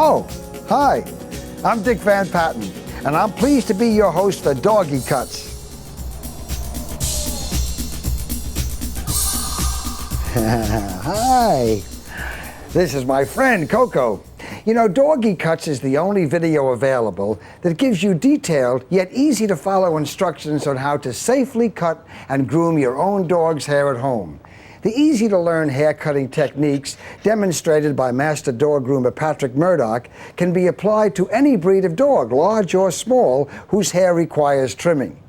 Oh, hi, I'm Dick Van Patten, and I'm pleased to be your host for Doggie Cuts. Hi, this is my friend Coco. You know, Doggie Cuts is the only video available that gives you detailed yet easy to follow instructions on how to safely cut and groom your own dog's hair at home. The easy-to-learn hair-cutting techniques demonstrated by master dog groomer Patrick Murdoch can be applied to any breed of dog, large or small, whose hair requires trimming.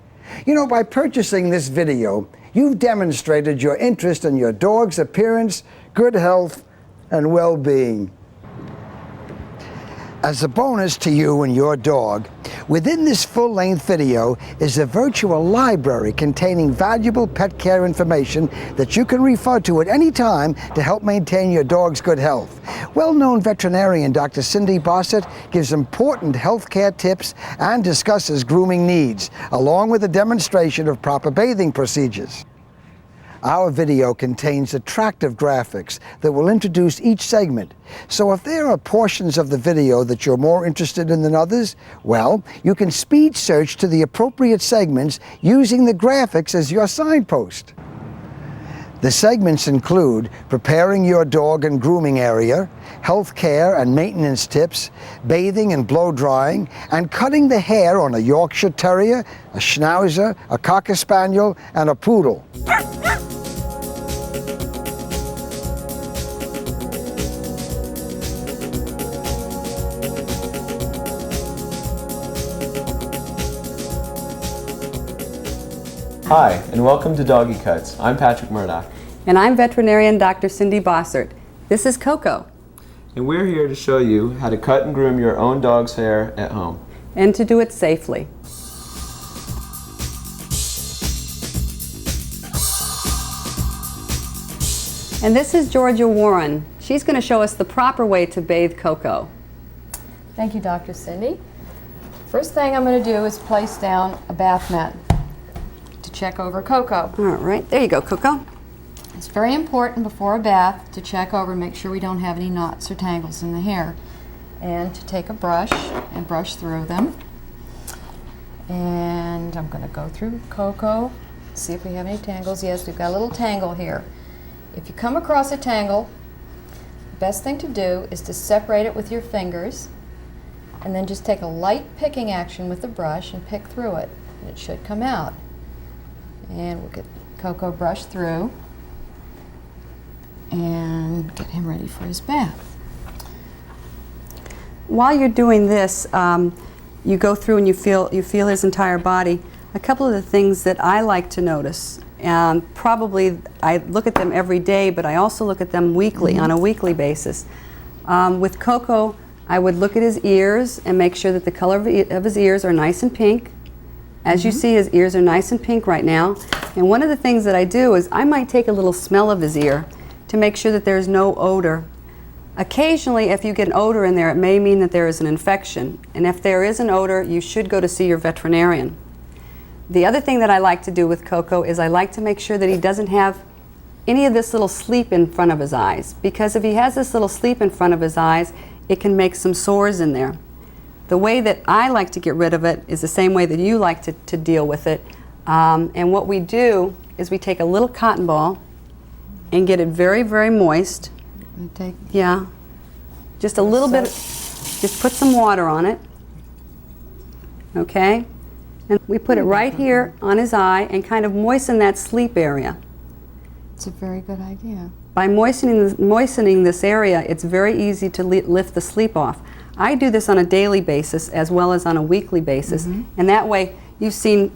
You know, by purchasing this video, you've demonstrated your interest in your dog's appearance, good health, and well-being. As a bonus to you and your dog, within this full-length video is a virtual library containing valuable pet care information that you can refer to at any time to help maintain your dog's good health. Well-known veterinarian Dr. Cindy Bossert gives important health care tips and discusses grooming needs, along with a demonstration of proper bathing procedures. Our video contains attractive graphics that will introduce each segment. So if there are portions of the video that you're more interested in than others, well, you can speed search to the appropriate segments using the graphics as your signpost. The segments include preparing your dog and grooming area, health care and maintenance tips, bathing and blow drying, and cutting the hair on a Yorkshire Terrier, a Schnauzer, a Cocker Spaniel, and a Poodle. Hi, and welcome to Doggie Cuts. I'm Patrick Murdoch. And I'm veterinarian Dr. Cindy Bossert. This is Coco. And we're here to show you how to cut and groom your own dog's hair at home. And to do it safely. And this is Georgia Warren. She's going to show us the proper way to bathe Coco. Thank you, Dr. Cindy. First thing I'm going to do is place down a bath mat to check over Coco. All right, there you go, Coco. It's very important before a bath to check over, make sure we don't have any knots or tangles in the hair. And to take a brush and brush through them. And I'm going to go through Coco, see if we have any tangles. Yes, we've got a little tangle here. If you come across a tangle, the best thing to do is to separate it with your fingers and then just take a light picking action with the brush and pick through it. And it should come out. And we'll get Coco brushed through and get him ready for his bath. While you're doing this, you go through and you feel his entire body. A couple of the things that I like to notice, probably I look at them every day, but I also look at them weekly, on a weekly basis. With Coco, I would look at his ears and make sure that the color of his ears are nice and pink. As you see, his ears are nice and pink right now. And one of the things that I do is I might take a little smell of his ear to make sure that there's no odor. Occasionally, if you get an odor in there, it may mean that there is an infection. And if there is an odor, you should go to see your veterinarian. The other thing that I like to do with Coco is I like to make sure that he doesn't have any of this little sleep in front of his eyes. Because if he has this little sleep in front of his eyes, it can make some sores in there. The way that I like to get rid of it is the same way that you like to deal with it. And what we do is we take a little cotton ball and get it very, very moist. Yeah. Just a little bit, just put some water on it. Okay? And we put it right here on his eye and kind of moisten that sleep area. It's a very good idea. By moistening this area, it's very easy to lift the sleep off. I do this on a daily basis as well as on a weekly basis, and that way you've seen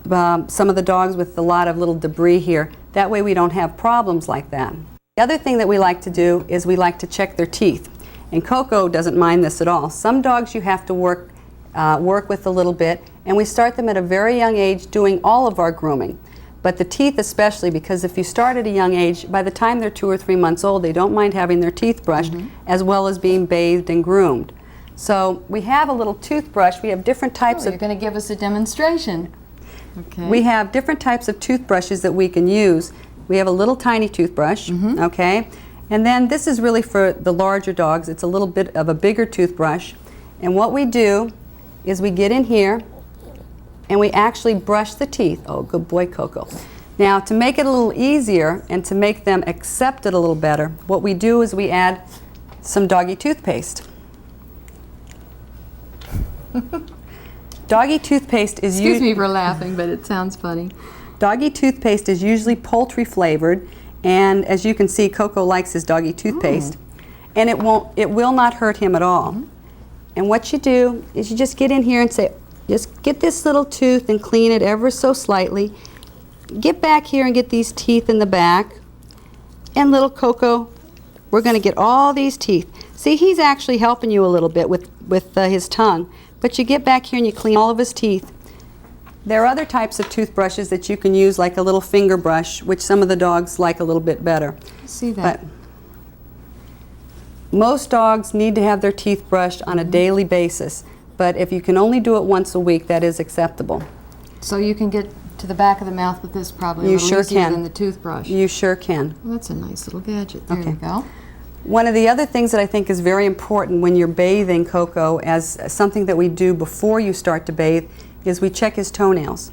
some of the dogs with a lot of little debris here. That way we don't have problems like that. The other thing that we like to do is we like to check their teeth, and Coco doesn't mind this at all. Some dogs you have to work with a little bit, and we start them at a very young age doing all of our grooming. But the teeth especially, because if you start at a young age, by the time they're 2 or 3 months old, they don't mind having their teeth brushed, as well as being bathed and groomed. So we have a little toothbrush. We have different types of... You're going to give us a demonstration. Okay. We have different types of toothbrushes that we can use. We have a little tiny toothbrush, okay? And then this is really for the larger dogs. It's a little bit of a bigger toothbrush. And what we do is we get in here and we actually brush the teeth. Oh, good boy, Coco. Now, to make it a little easier and to make them accept it a little better, what we do is we add some Doggie toothpaste. Doggie toothpaste is Excuse me for laughing, but it sounds funny. Doggie toothpaste is usually poultry flavored, and as you can see, Coco likes his Doggie toothpaste, and it will not hurt him at all. And what you do is you just get in here and say, just get this little tooth and clean it ever so slightly. Get back here and get these teeth in the back. And little Coco, we're going to get all these teeth. See, he's actually helping you a little bit with his tongue, but you get back here and you clean all of his teeth. There are other types of toothbrushes that you can use, like a little finger brush, which some of the dogs like a little bit better. See that? But most dogs need to have their teeth brushed on a daily basis, but if you can only do it once a week, that is acceptable. So you can get to the back of the mouth with this probably a You little sure easier can. than the toothbrush. You sure can. Well, that's a nice little gadget. There Okay. you go. One of the other things that I think is very important when you're bathing Coco, as something that we do before you start to bathe, is we check his toenails.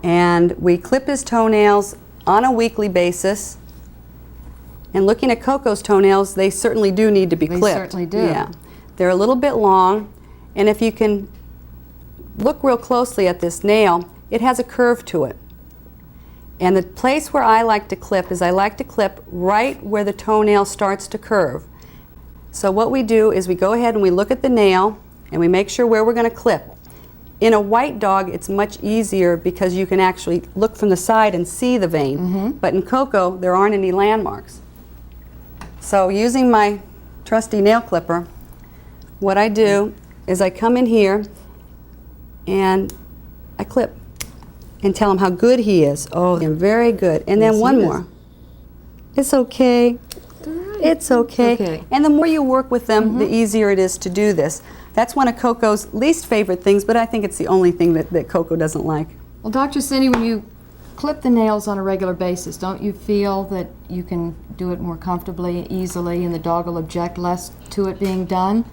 And we clip his toenails on a weekly basis. And looking at Coco's toenails, they certainly do need to be They clipped. certainly do. Yeah. They're a little bit long, and if you can look real closely at this nail, it has a curve to it. And the place where I like to clip is I like to clip right where the toenail starts to curve. So what we do is we go ahead and we look at the nail and we make sure where we're going to clip. In a white dog, it's much easier because you can actually look from the side and see the vein. But in Coco, there aren't any landmarks. So using my trusty nail clipper, what I do is I come in here and I clip and tell him how good he is. Oh, and very good. And then Yes, one he is. more. It's okay. It's okay. Okay. And the more you work with them, the easier it is to do this. That's one of Coco's least favorite things, but I think it's the only thing that Coco doesn't like. Well, Dr. Cindy, when you clip the nails on a regular basis, don't you feel that you can do it more comfortably, easily, and the dog will object less to it being done?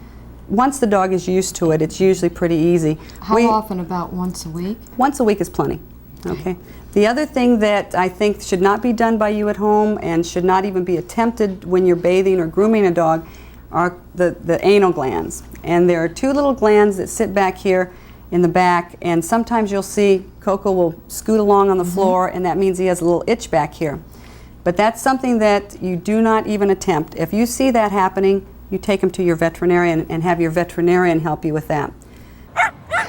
Once the dog is used to it, it's usually pretty easy. How often? About once a week? Once a week is plenty. Okay. The other thing that I think should not be done by you at home and should not even be attempted when you're bathing or grooming a dog are the anal glands. And there are two little glands that sit back here in the back, and sometimes you'll see Coco will scoot along on the floor, and that means he has a little itch back here. But that's something that you do not even attempt. If you see that happening, you take him to your veterinarian and have your veterinarian help you with that.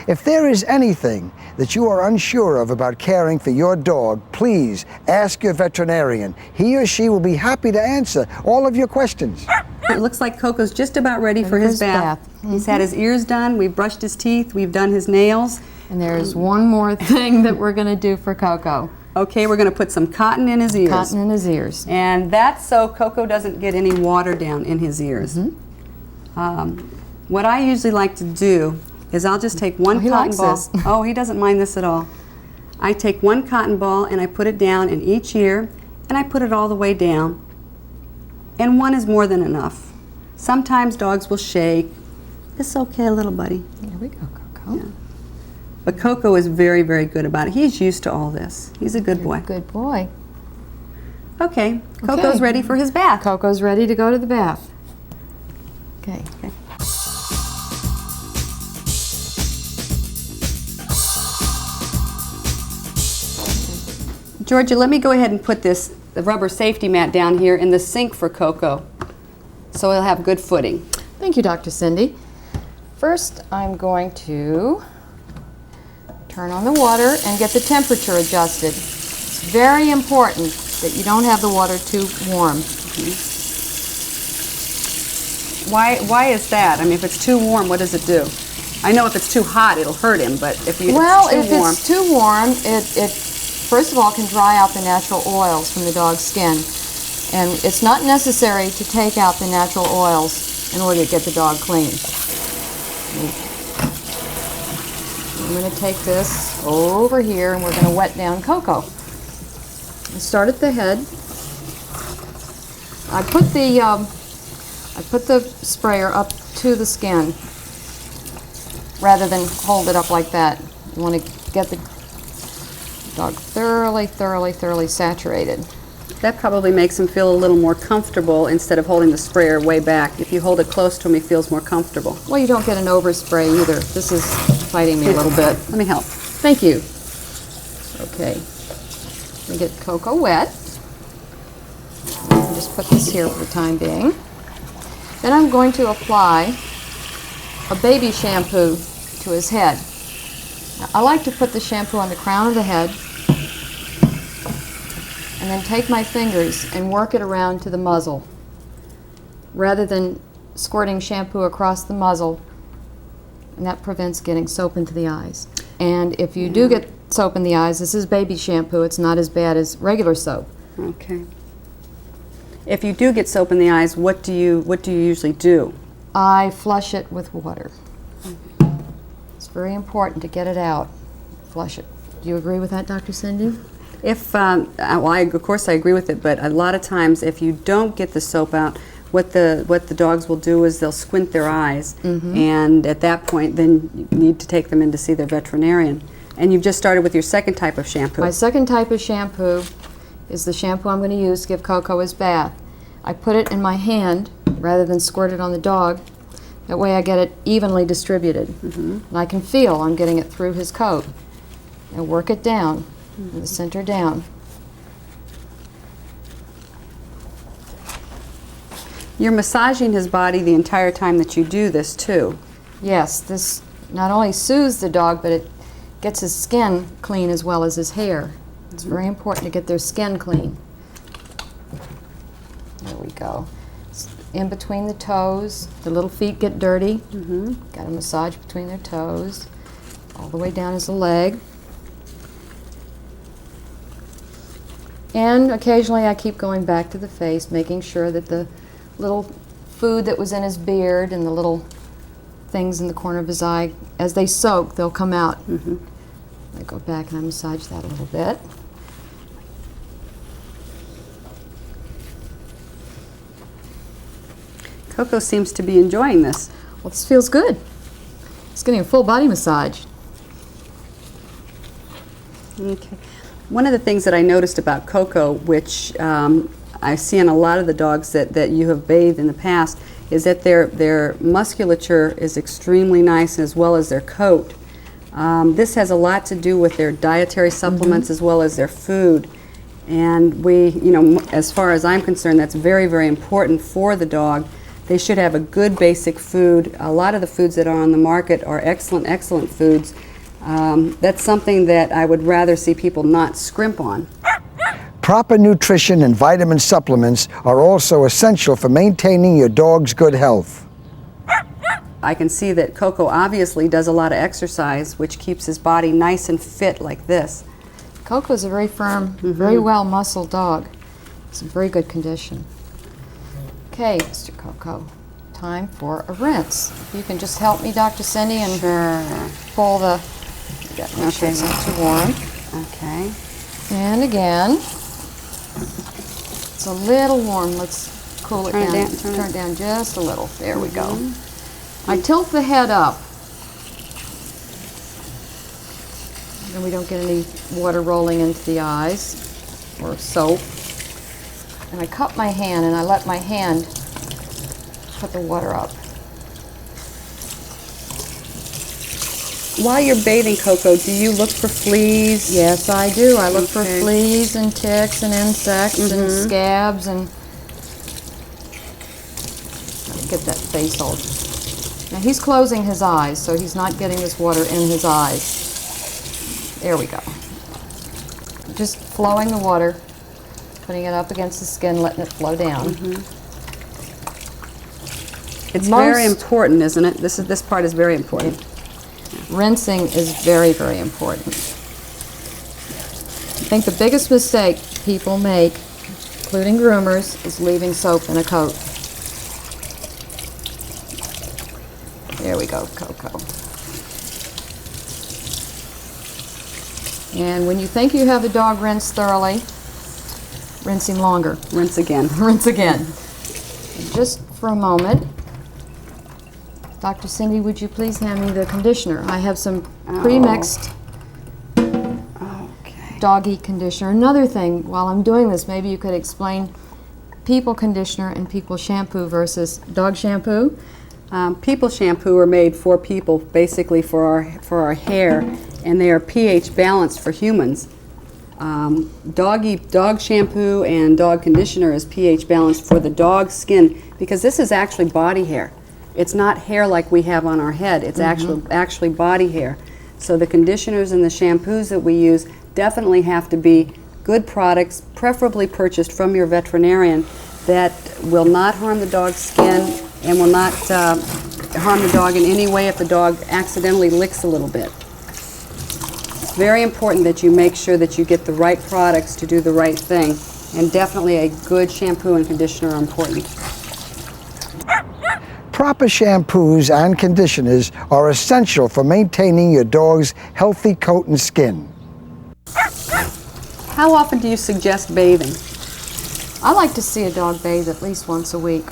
If there is anything that you are unsure of about caring for your dog, please ask your veterinarian. He or she will be happy to answer all of your questions. It looks like Coco's just about ready for his bath. He's had his ears done, we've brushed his teeth, we've done his nails. And there's one more thing that we're going to do for Coco. Okay, we're going to put some cotton in his ears. Cotton in his ears. And that's so Coco doesn't get any water down in his ears. What I usually like to do is I'll just take one he cotton likes ball. this. Oh, he doesn't mind this at all. I take one cotton ball and I put it down in each ear, and I put it all the way down. And one is more than enough. Sometimes dogs will shake. It's okay, little buddy. Here we go, Coco. Yeah. But Coco is very, very good about it. He's used to all this. He's a good boy. Good boy. Okay, Coco's ready for his bath. Coco's ready to go to the bath. Okay. Georgia, let me go ahead and put the rubber safety mat down here in the sink for Coco, so he'll have good footing. Thank you, Dr. Cindy. First, I'm going to turn on the water and get the temperature adjusted. It's very important that you don't have the water too warm. Why is that? I mean, if it's too warm, what does it do? I know if it's too hot, it'll hurt him, but if Well, it's too warm... it's too warm, it first of all can dry out the natural oils from the dog's skin. And it's not necessary to take out the natural oils in order to get the dog clean. I'm going to take this over here and we're going to wet down Coco. Start at the head. I put the sprayer up to the skin rather than hold it up like that. You want to get the dog thoroughly saturated. That probably makes him feel a little more comfortable instead of holding the sprayer way back. If you hold it close to him, he feels more comfortable. Well, you don't get an overspray either. This is fighting me a little bit. Let me help. Thank you. Okay. Let me get Coco wet. I'll just put this here for the time being. Then I'm going to apply a baby shampoo to his head. Now, I like to put the shampoo on the crown of the head and then take my fingers and work it around to the muzzle rather than squirting shampoo across the muzzle, and that prevents getting soap into the eyes. And if you do get soap in the eyes, this is baby shampoo. It's not as bad as regular soap. Okay. If you do get soap in the eyes, what do you usually do? I flush it with water. It's very important to get it out. Flush it. Do you agree with that, Dr. Cindy? Of course I agree with it, but a lot of times if you don't get the soap out, what the dogs will do is they'll squint their eyes, and at that point then you need to take them in to see their veterinarian. And you've just started with your second type of shampoo. My second type of shampoo is the shampoo I'm going to use to give Coco his bath. I put it in my hand rather than squirt it on the dog. That way I get it evenly distributed. And I can feel I'm getting it through his coat. And work it down, from the center down. You're massaging his body the entire time that you do this too. Yes, this not only soothes the dog, but it gets his skin clean as well as his hair. It's very important to get their skin clean. There we go. In between the toes, the little feet get dirty. Got to massage between their toes, all the way down his leg. And occasionally I keep going back to the face, making sure that the little food that was in his beard and the little things in the corner of his eye, as they soak, they'll come out. I go back and I massage that a little bit. Coco seems to be enjoying this. Well, this feels good. He's getting a full body massage. Okay. One of the things that I noticed about Coco, which I see in a lot of the dogs that you have bathed in the past, is that their musculature is extremely nice, as well as their coat. This has a lot to do with their dietary supplements as well as their food. And as far as I'm concerned, that's very, very important for the dog. They should have a good basic food. A lot of the foods that are on the market are excellent, excellent foods. That's something that I would rather see people not scrimp on. Proper nutrition and vitamin supplements are also essential for maintaining your dog's good health. I can see that Coco obviously does a lot of exercise, which keeps his body nice and fit like this. Coco's a very firm, very well muscled dog. It's in very good condition. Okay, Mr. Coco, time for a rinse. If you can just help me, Dr. Cindy, and pull the... Make sure it's not too warm. Okay. And again, it's a little warm. Let's cool it down. Turn it down just a little. There we go. I tilt the head up, and we don't get any water rolling into the eyes or soap. And I cup my hand, and I let my hand put the water up. While you're bathing Coco, do you look for fleas? Yes, I do. I look for fleas and ticks and insects and scabs and... Get that face all... Now he's closing his eyes, so he's not getting this water in his eyes. There we go. Just flowing the water, putting it up against the skin, letting it flow down. It's very important, isn't it? This part is very important. Rinsing is very, very important. I think the biggest mistake people make, including groomers, is leaving soap in a coat. There we go, Coco. And when you think you have the dog rinsed thoroughly, rinse him longer. Rinse again. Rinse again. Just for a moment, Dr. Cindy, would you please hand me the conditioner? I have some pre-mixed Doggie conditioner. Another thing, while I'm doing this, maybe you could explain people conditioner and people shampoo versus dog shampoo. People shampoo are made for people, basically for our hair, and they are pH balanced for humans. Dog shampoo and dog conditioner is pH balanced for the dog's skin, because this is actually body hair. It's not hair like we have on our head. It's actually body hair. So the conditioners and the shampoos that we use definitely have to be good products, preferably purchased from your veterinarian, that will not harm the dog's skin and will not harm the dog in any way if the dog accidentally licks a little bit. It's very important that you make sure that you get the right products to do the right thing, and definitely a good shampoo and conditioner are important. Proper shampoos and conditioners are essential for maintaining your dog's healthy coat and skin. How often do you suggest bathing? I like to see a dog bathe at least once a week.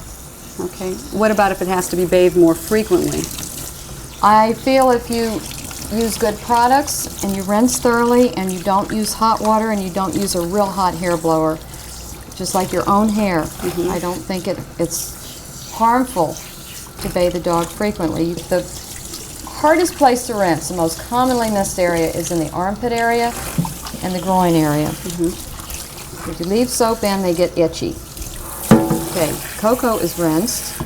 Okay. What about if it has to be bathed more frequently? I feel if you use good products and you rinse thoroughly and you don't use hot water and you don't use a real hot hair blower, just like your own hair, I don't think it's harmful to bathe the dog frequently. The hardest place to rinse, the most commonly missed area, is in the armpit area and the groin area. If you leave soap in, they get itchy. Okay, Coco is rinsed.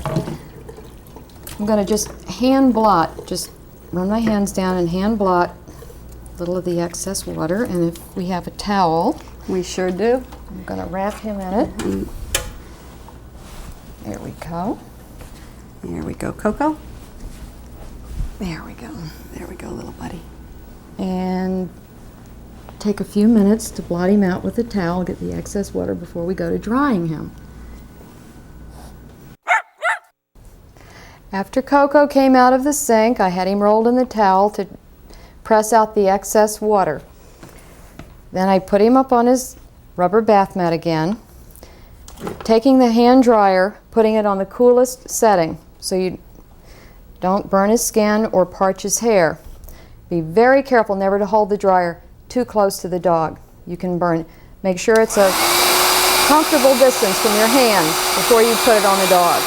I'm going to just hand blot, just run my hands down and hand blot a little of the excess water. And if we have a towel, We sure do. I'm going to wrap him in it. There we go. There we go, Coco. There we go. There we go, little buddy. And take a few minutes to blot him out with a towel, get the excess water before we go to drying him. After Coco came out of the sink, I had him rolled in the towel to press out the excess water. Then I put him up on his rubber bath mat again, taking the hand dryer, putting it on the coolest setting so you don't burn his skin or parch his hair. Be very careful never to hold the dryer too close to the dog. You can burn. Make sure it's a comfortable distance from your hand before you put it on the dog.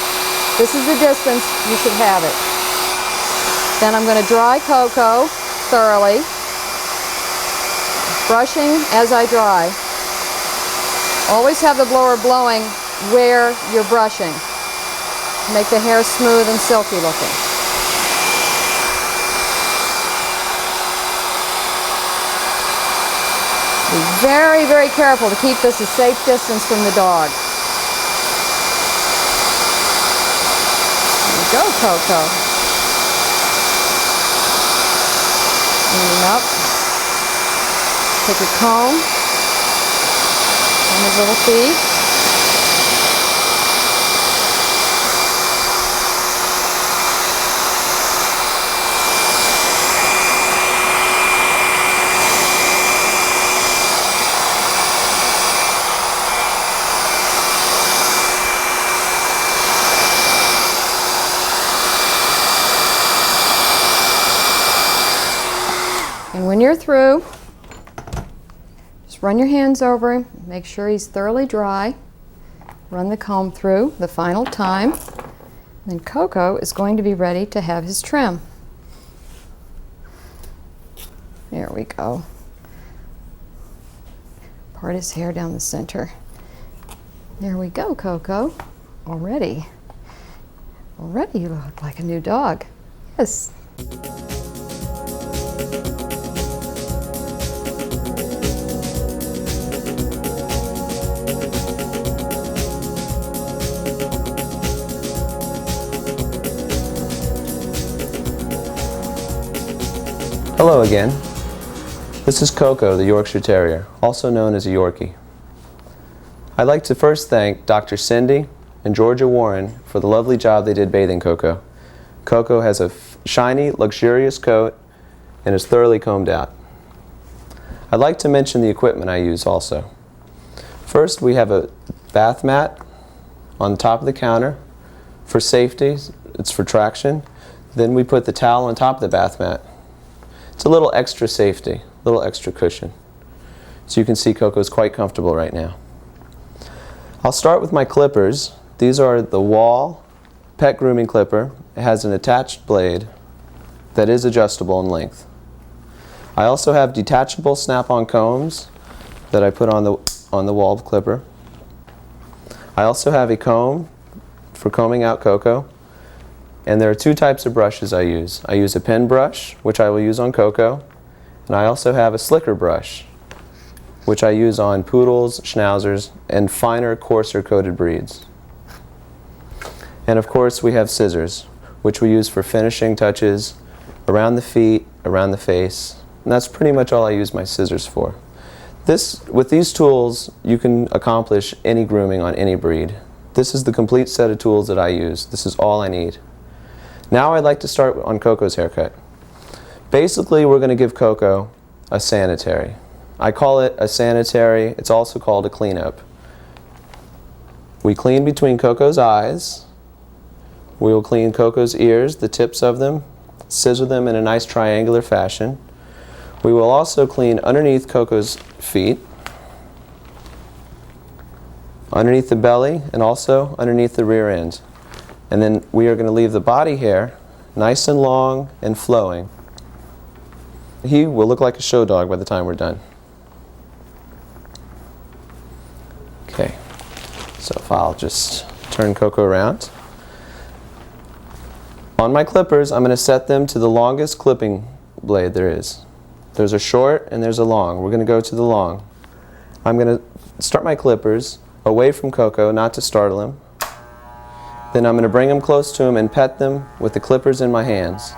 This is the distance you should have it. Then I'm going to dry Coco thoroughly, brushing as I dry. Always have the blower blowing where you're brushing. Make the hair smooth and silky looking. Be very, very careful to keep this a safe distance from the dog. There you go, Coco. Clean up. Take your comb on his little feet. And when you're through, just run your hands over him, make sure he's thoroughly dry. Run the comb through the final time. Then Coco is going to be ready to have his trim. There we go. Part his hair down the center. There we go, Coco. Already you look like a new dog. Yes. Hello again. This is Coco, the Yorkshire Terrier, also known as a Yorkie. I'd like to first thank Dr. Cindy and Georgia Warren for the lovely job they did bathing Coco. Coco has a shiny, luxurious coat and is thoroughly combed out. I'd like to mention the equipment I use also. First, we have a bath mat on top of the counter for safety. It's for traction. Then we put the towel on top of the bath mat. It's a little extra safety, a little extra cushion. So you can see Coco's quite comfortable right now. I'll start with my clippers. These are the Wall pet grooming clipper. It has an attached blade that is adjustable in length. I also have detachable snap-on combs that I put on the Wall clipper. I also have a comb for combing out Coco. And there are two types of brushes I use. I use a pen brush, which I will use on Coco, and I also have a slicker brush, which I use on poodles, schnauzers, and finer, coarser coated breeds. And of course we have scissors, which we use for finishing touches around the feet, around the face, and that's pretty much all I use my scissors for. With these tools, you can accomplish any grooming on any breed. This is the complete set of tools that I use. This is all I need. Now I'd like to start on Coco's haircut. Basically, we're going to give Coco a sanitary. I call it a sanitary. It's also called a cleanup. We clean between Coco's eyes. We will clean Coco's ears, the tips of them, scissor them in a nice triangular fashion. We will also clean underneath Coco's feet, underneath the belly, and also underneath the rear end. And then we are going to leave the body hair nice and long and flowing. He will look like a show dog by the time we're done. Okay, so if I'll just turn Coco around. On my clippers, I'm going to set them to the longest clipping blade there is. There's a short and there's a long. We're going to go to the long. I'm going to start my clippers away from Coco, not to startle him. Then I'm going to bring him close to him and pet them with the clippers in my hands,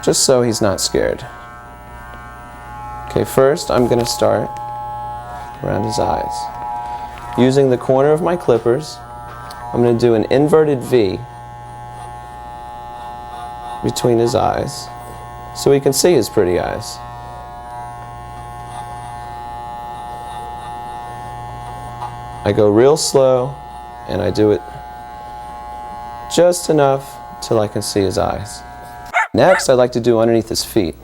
just so he's not scared. Okay, first I'm going to start around his eyes. Using the corner of my clippers, I'm going to do an inverted V between his eyes so he can see his pretty eyes. I go real slow, and I do it just enough till I can see his eyes. Next, I'd like to do underneath his feet.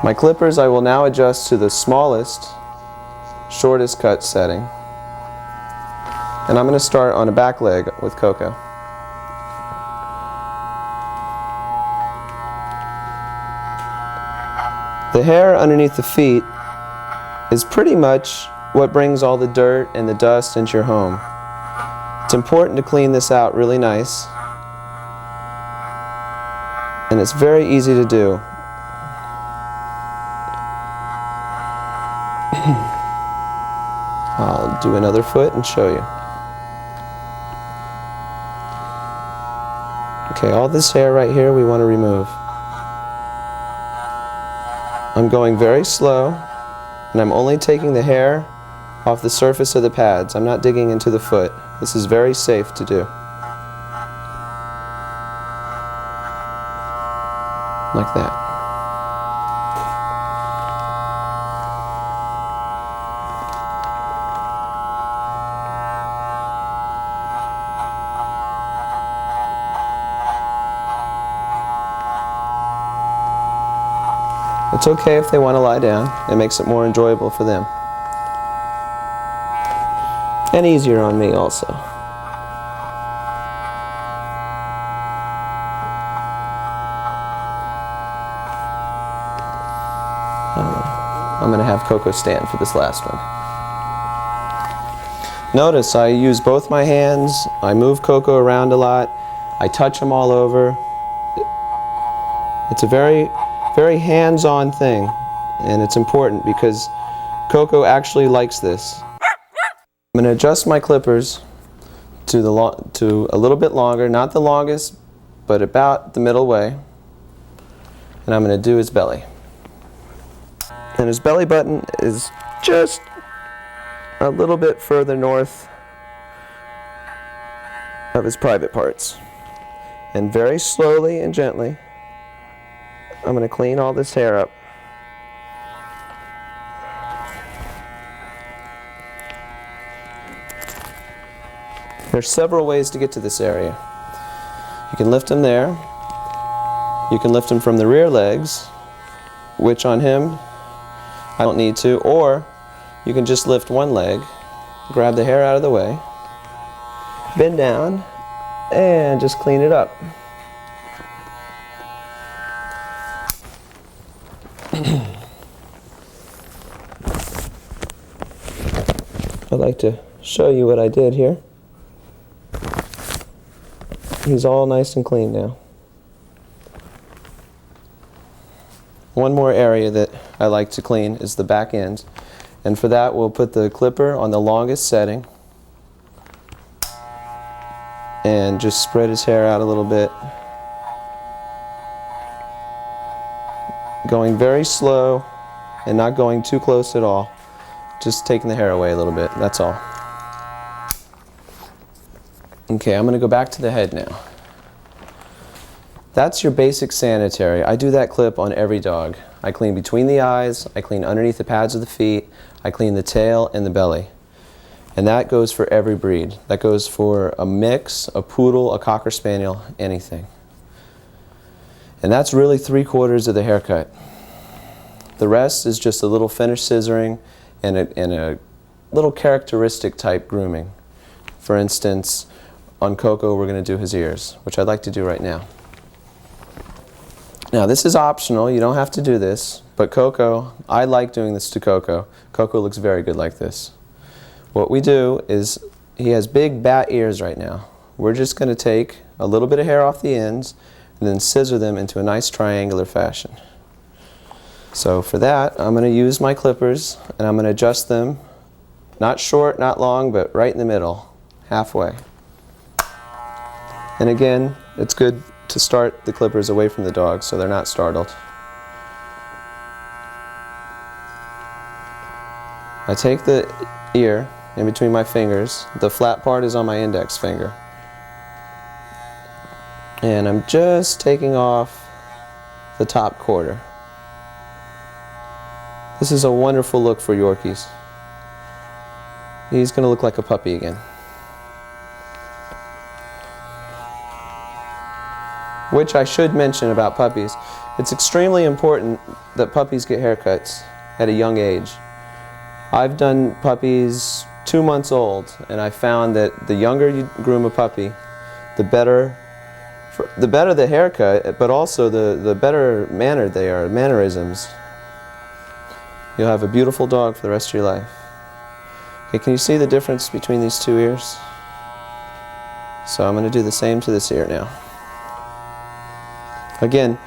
My clippers I will now adjust to the smallest, shortest cut setting. And I'm going to start on a back leg with Coco. The hair underneath the feet is pretty much what brings all the dirt and the dust into your home. It's important to clean this out really nice, and it's very easy to do. I'll do another foot and show you. Okay, all this hair right here we want to remove. I'm going very slow, and I'm only taking the hair off the surface of the pads. I'm not digging into the foot. This is very safe to do. Like that. It's okay if they want to lie down. It makes it more enjoyable for them. And easier on me also. I'm going to have Coco stand for this last one. Notice I use both my hands. I move Coco around a lot. I touch him all over. It's a very hands-on thing, and it's important because Coco actually likes this. I'm going to adjust my clippers to a little bit longer, not the longest, but about the middle way, and I'm going to do his belly. And his belly button is just a little bit further north of his private parts. And very slowly and gently, I'm going to clean all this hair up. There's several ways to get to this area. You can lift him there. You can lift him from the rear legs, which on him I don't need to, or you can just lift one leg, grab the hair out of the way, bend down, and just clean it up. I'd like to show you what I did here. He's all nice and clean now. One more area that I like to clean is the back end. And for that, we'll put the clipper on the longest setting and just spread his hair out a little bit. Going very slow and not going too close at all. Just taking the hair away a little bit, that's all. Okay, I'm going to go back to the head now. That's your basic sanitary. I do that clip on every dog. I clean between the eyes, I clean underneath the pads of the feet, I clean the tail and the belly. And that goes for every breed. That goes for a mix, a poodle, a cocker spaniel, anything. And that's really 3/4 of the haircut. The rest is just a little finish scissoring and a little characteristic type grooming. For instance, on Coco we're going to do his ears, which I'd like to do right now. Now this is optional, you don't have to do this, but Coco, I like doing this to Coco. Coco looks very good like this. What we do is, he has big bat ears right now. We're just going to take a little bit of hair off the ends and then scissor them into a nice triangular fashion. So for that, I'm going to use my clippers and I'm going to adjust them, not short, not long, but right in the middle, halfway. And again, it's good to start the clippers away from the dog so they're not startled. I take the ear in between my fingers. The flat part is on my index finger. And I'm just taking off the top quarter. This is a wonderful look for Yorkies. He's going to look like a puppy again. Which I should mention about puppies. It's extremely important that puppies get haircuts at a young age. I've done puppies 2 months old, and I found that the younger you groom a puppy, the better the haircut, but also the better mannered they are, mannerisms. You'll have a beautiful dog for the rest of your life. Okay, can you see the difference between these two ears? So I'm going to do the same to this ear now. Again,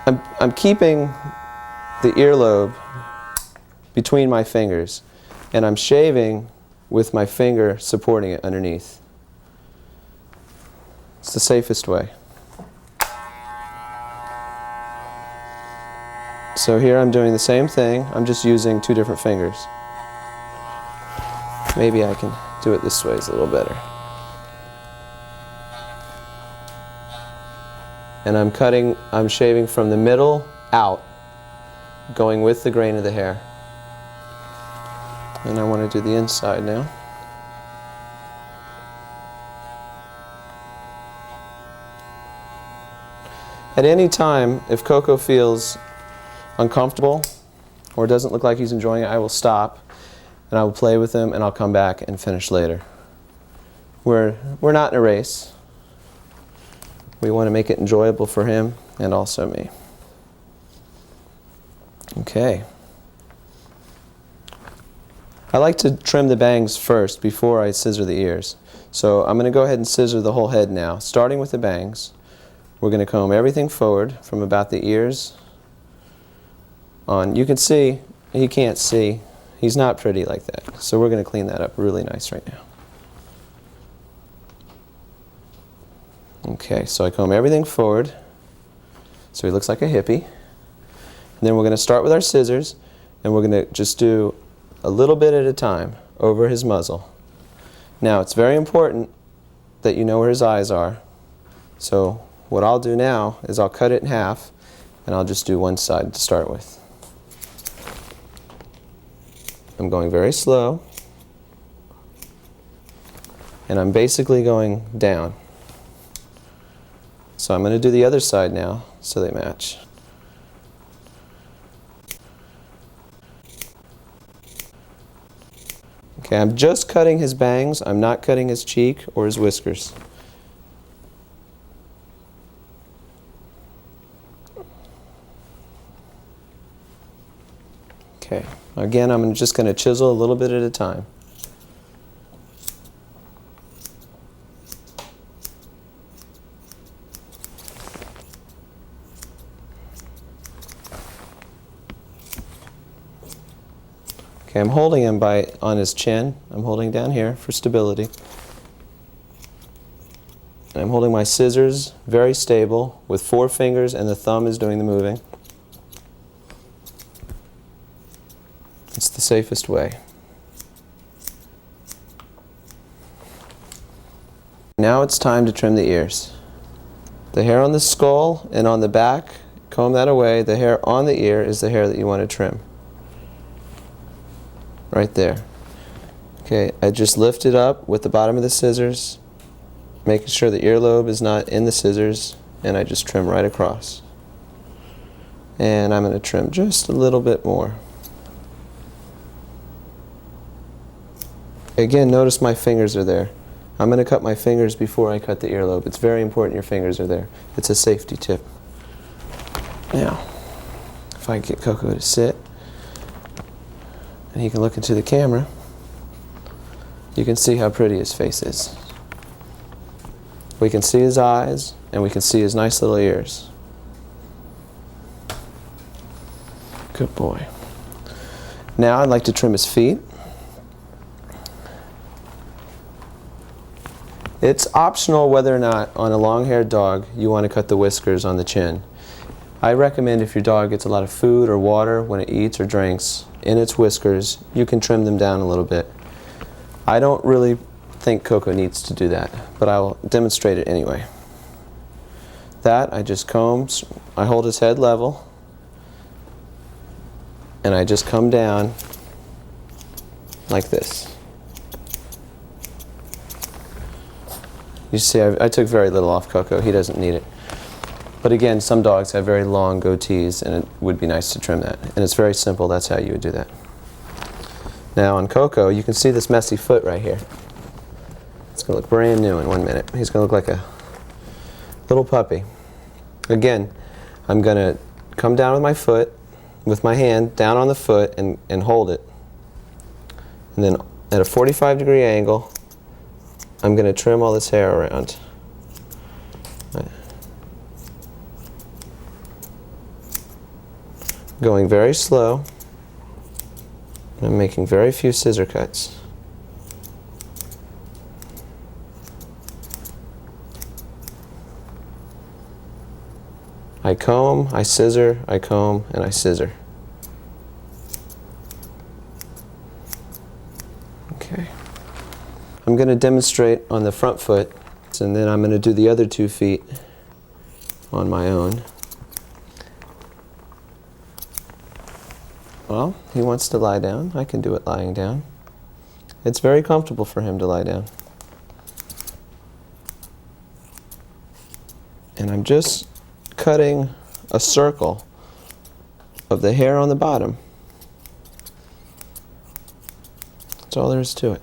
I'm keeping the earlobe between my fingers, and I'm shaving with my finger supporting it underneath. It's the safest way. So here I'm doing the same thing, I'm just using 2 different fingers. Maybe I can do it this way, it's a little better. And I'm shaving from the middle out, going with the grain of the hair. And I want to do the inside now. At any time, if Coco feels uncomfortable or doesn't look like he's enjoying it, I will stop and I will play with him and I'll come back and finish later. We're not in a race. We want to make it enjoyable for him and also me. Okay. I like to trim the bangs first before I scissor the ears. So I'm going to go ahead and scissor the whole head now. Starting with the bangs, we're going to comb everything forward from about the ears on. You can see, he can't see. He's not pretty like that. So we're going to clean that up really nice right now. Okay, so I comb everything forward so he looks like a hippie. And then we're going to start with our scissors and we're going to just do a little bit at a time over his muzzle. Now it's very important that you know where his eyes are. So what I'll do now is I'll cut it in half and I'll just do one side to start with. I'm going very slow. and I'm basically going down. So I'm going to do the other side now so they match. Okay, I'm just cutting his bangs. I'm not cutting his cheek or his whiskers. Okay, again, I'm just going to chisel a little bit at a time. Okay, I'm holding him on his chin. I'm holding down here for stability. I'm holding my scissors very stable with 4 fingers, and the thumb is doing the moving. It's the safest way. Now it's time to trim the ears. The hair on the skull and on the back, comb that away. The hair on the ear is the hair that you want to trim. Right there. Okay, I just lift it up with the bottom of the scissors, making sure the earlobe is not in the scissors, and I just trim right across. And I'm going to trim just a little bit more. Again, notice my fingers are there. I'm going to cut my fingers before I cut the earlobe. It's very important your fingers are there. It's a safety tip. Now, if I get Coco to sit, and he can look into the camera, you can see how pretty his face is. We can see his eyes, and we can see his nice little ears. Good boy. Now I'd like to trim his feet. It's optional whether or not on a long-haired dog you want to cut the whiskers on the chin. I recommend if your dog gets a lot of food or water when it eats or drinks, in its whiskers, you can trim them down a little bit. I don't really think Coco needs to do that, but I will demonstrate it anyway. That, I just comb, I hold his head level, and I just come down like this. You see, I took very little off Coco. He doesn't need it. But again, some dogs have very long goatees, and it would be nice to trim that. And it's very simple. That's how you would do that. Now on Coco, you can see this messy foot right here. It's going to look brand new in 1 minute. He's going to look like a little puppy. Again, I'm going to come down with my foot, with my hand down on the foot, and hold it. And then at a 45-degree angle, I'm going to trim all this hair around. Going very slow. I'm making very few scissor cuts. I comb, I scissor, I comb, and I scissor. Okay. I'm going to demonstrate on the front foot, and then I'm going to do the other 2 feet on my own. Well, he wants to lie down. I can do it lying down. It's very comfortable for him to lie down. And I'm just cutting a circle of the hair on the bottom. That's all there is to it.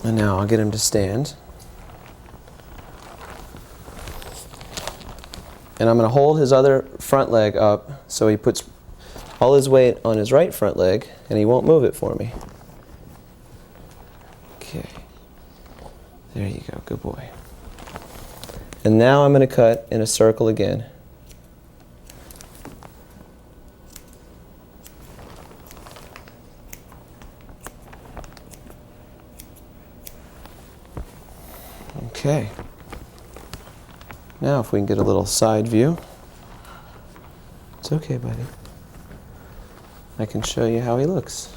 And now I'll get him to stand. And I'm going to hold his other front leg up so he puts all his weight on his right front leg and he won't move it for me. Okay. There you go. Good boy. And now I'm going to cut in a circle again. Okay. Now if we can get a little side view. It's okay, buddy. I can show you how he looks.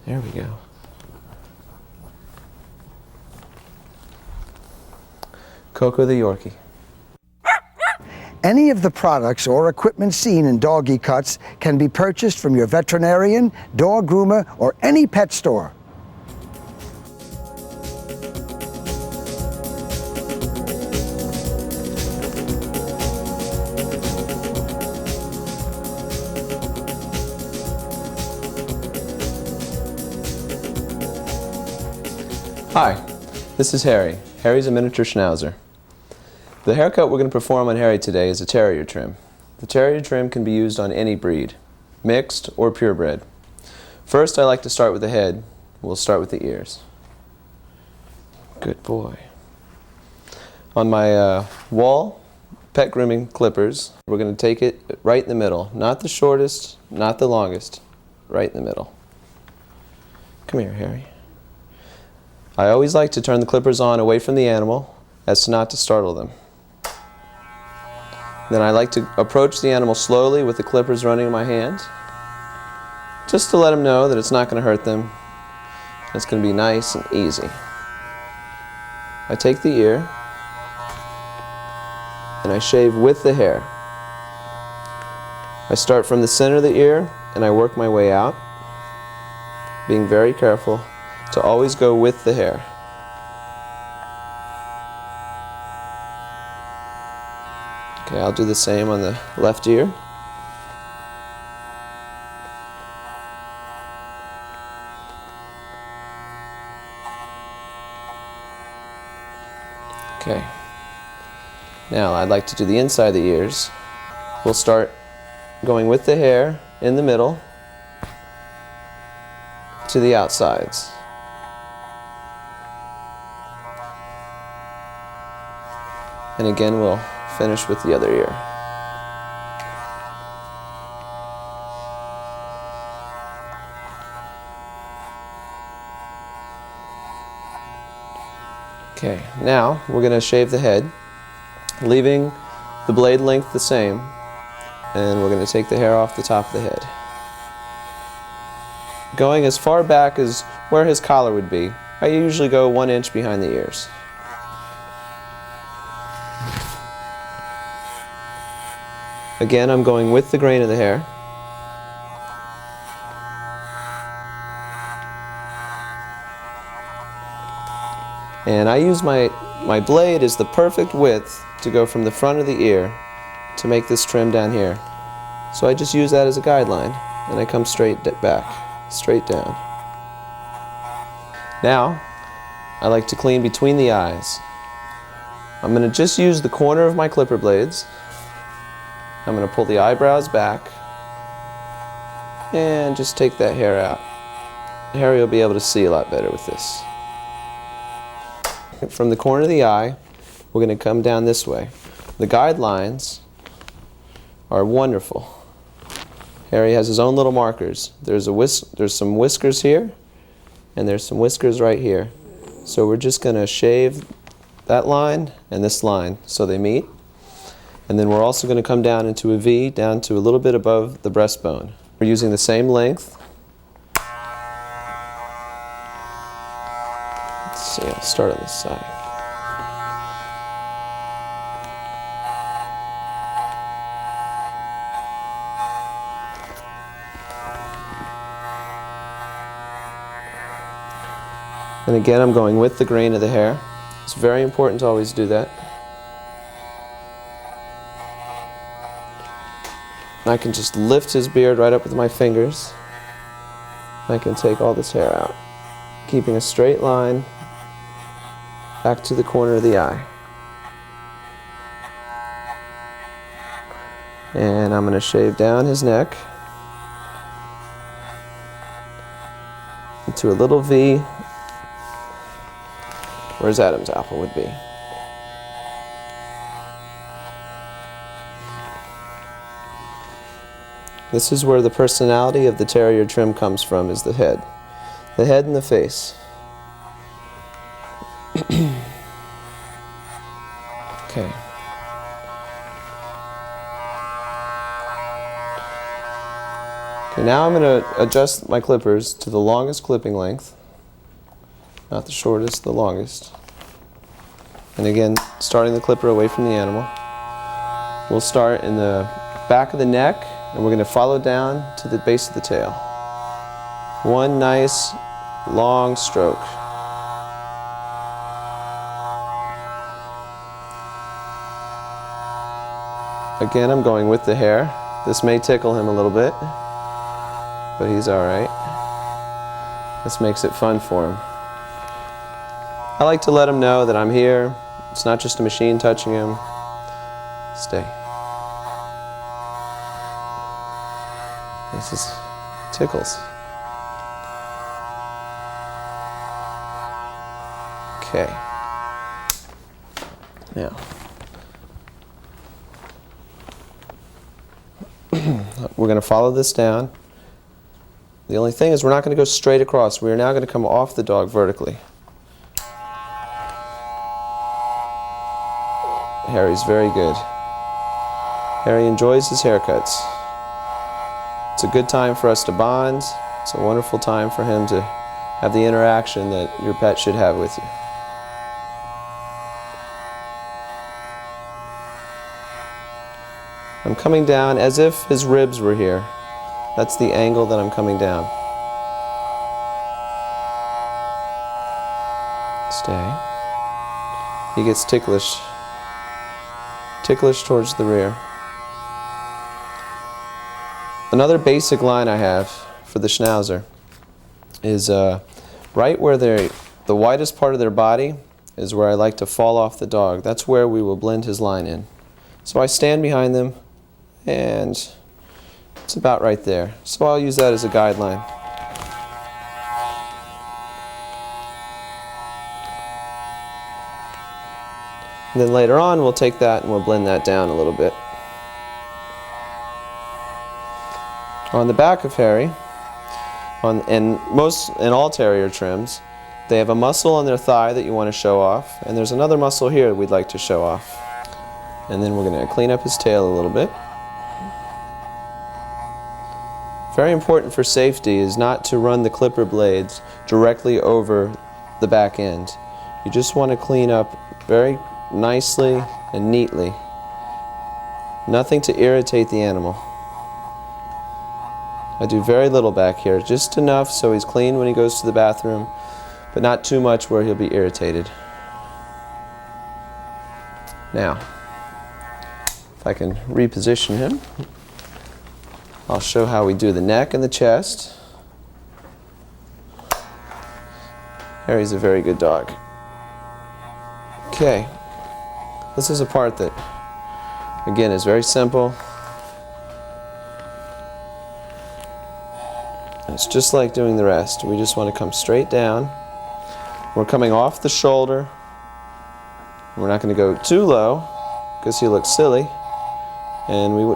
There we go. Coco the Yorkie. Any of the products or equipment seen in Doggie Cuts can be purchased from your veterinarian, dog groomer, or any pet store. Hi, this is Harry. Harry's a miniature schnauzer. The haircut we're going to perform on Harry today is a terrier trim. The terrier trim can be used on any breed, mixed or purebred. First, I like to start with the head. We'll start with the ears. Good boy. On my wall pet grooming clippers, we're going to take it right in the middle. Not the shortest, not the longest, right in the middle. Come here, Harry. I always like to turn the clippers on away from the animal as to not to startle them. Then I like to approach the animal slowly with the clippers running in my hand, just to let them know that it's not going to hurt them. It's going to be nice and easy. I take the ear and I shave with the hair. I start from the center of the ear and I work my way out, being very careful to always go with the hair. Okay, I'll do the same on the left ear. Okay. Now I'd like to do the inside of the ears. We'll start going with the hair in the middle to the outsides. And again, we'll finish with the other ear. Okay, now we're going to shave the head, leaving the blade length the same, and we're going to take the hair off the top of the head. Going as far back as where his collar would be, I usually go 1 inch behind the ears. Again, I'm going with the grain of the hair. And I use my blade as the perfect width to go from the front of the ear to make this trim down here. So I just use that as a guideline, and I come straight back, straight down. Now, I like to clean between the eyes. I'm going to just use the corner of my clipper blades. I'm going to pull the eyebrows back and just take that hair out. Harry will be able to see a lot better with this. From the corner of the eye, we're going to come down this way. The guidelines are wonderful. Harry has his own little markers. There's some whiskers here, and there's some whiskers right here. So we're just going to shave that line and this line so they meet. And then we're also going to come down into a V, down to a little bit above the breastbone. We're using the same length. Let's see, I'll start on this side. And again, I'm going with the grain of the hair. It's very important to always do that. I can just lift his beard right up with my fingers. I can take all this hair out, keeping a straight line back to the corner of the eye. And I'm going to shave down his neck into a little V where his Adam's apple would be. This is where the personality of the terrier trim comes from, is the head. The head and the face. Okay. Okay, now I'm going to adjust my clippers to the longest clipping length. Not the shortest, the longest. And again, starting the clipper away from the animal. We'll start in the back of the neck, and we're going to follow down to the base of the tail. One nice long stroke. Again, I'm going with the hair. This may tickle him a little bit, but he's all right. This makes it fun for him. I like to let him know that I'm here. It's not just a machine touching him. Stay. This is tickles. Okay. Now, we're going to follow this down. The only thing is we're not going to go straight across. We are now going to come off the dog vertically. Harry's very good. Harry enjoys his haircuts. It's a good time for us to bond. It's a wonderful time for him to have the interaction that your pet should have with you. I'm coming down as if his ribs were here. That's the angle that I'm coming down. Stay. He gets ticklish towards the rear. Another basic line I have for the Schnauzer is right where the widest part of their body is where I like to fall off the dog. That's where we will blend his line in. So I stand behind them, and it's about right there. So I'll use that as a guideline. And then later on we'll take that and we'll blend that down a little bit. On the back of Harry, in all terrier trims, they have a muscle on their thigh that you want to show off, and there's another muscle here we'd like to show off. And then we're going to clean up his tail a little bit. Very important for safety is not to run the clipper blades directly over the back end. You just want to clean up very nicely and neatly. Nothing to irritate the animal. I do very little back here, just enough so he's clean when he goes to the bathroom, but not too much where he'll be irritated. Now, if I can reposition him, I'll show how we do the neck and the chest. Harry's a very good dog. Okay, this is a part that, again, is very simple. It's just like doing the rest. We just want to come straight down. We're coming off the shoulder. We're not going to go too low because he looks silly, and we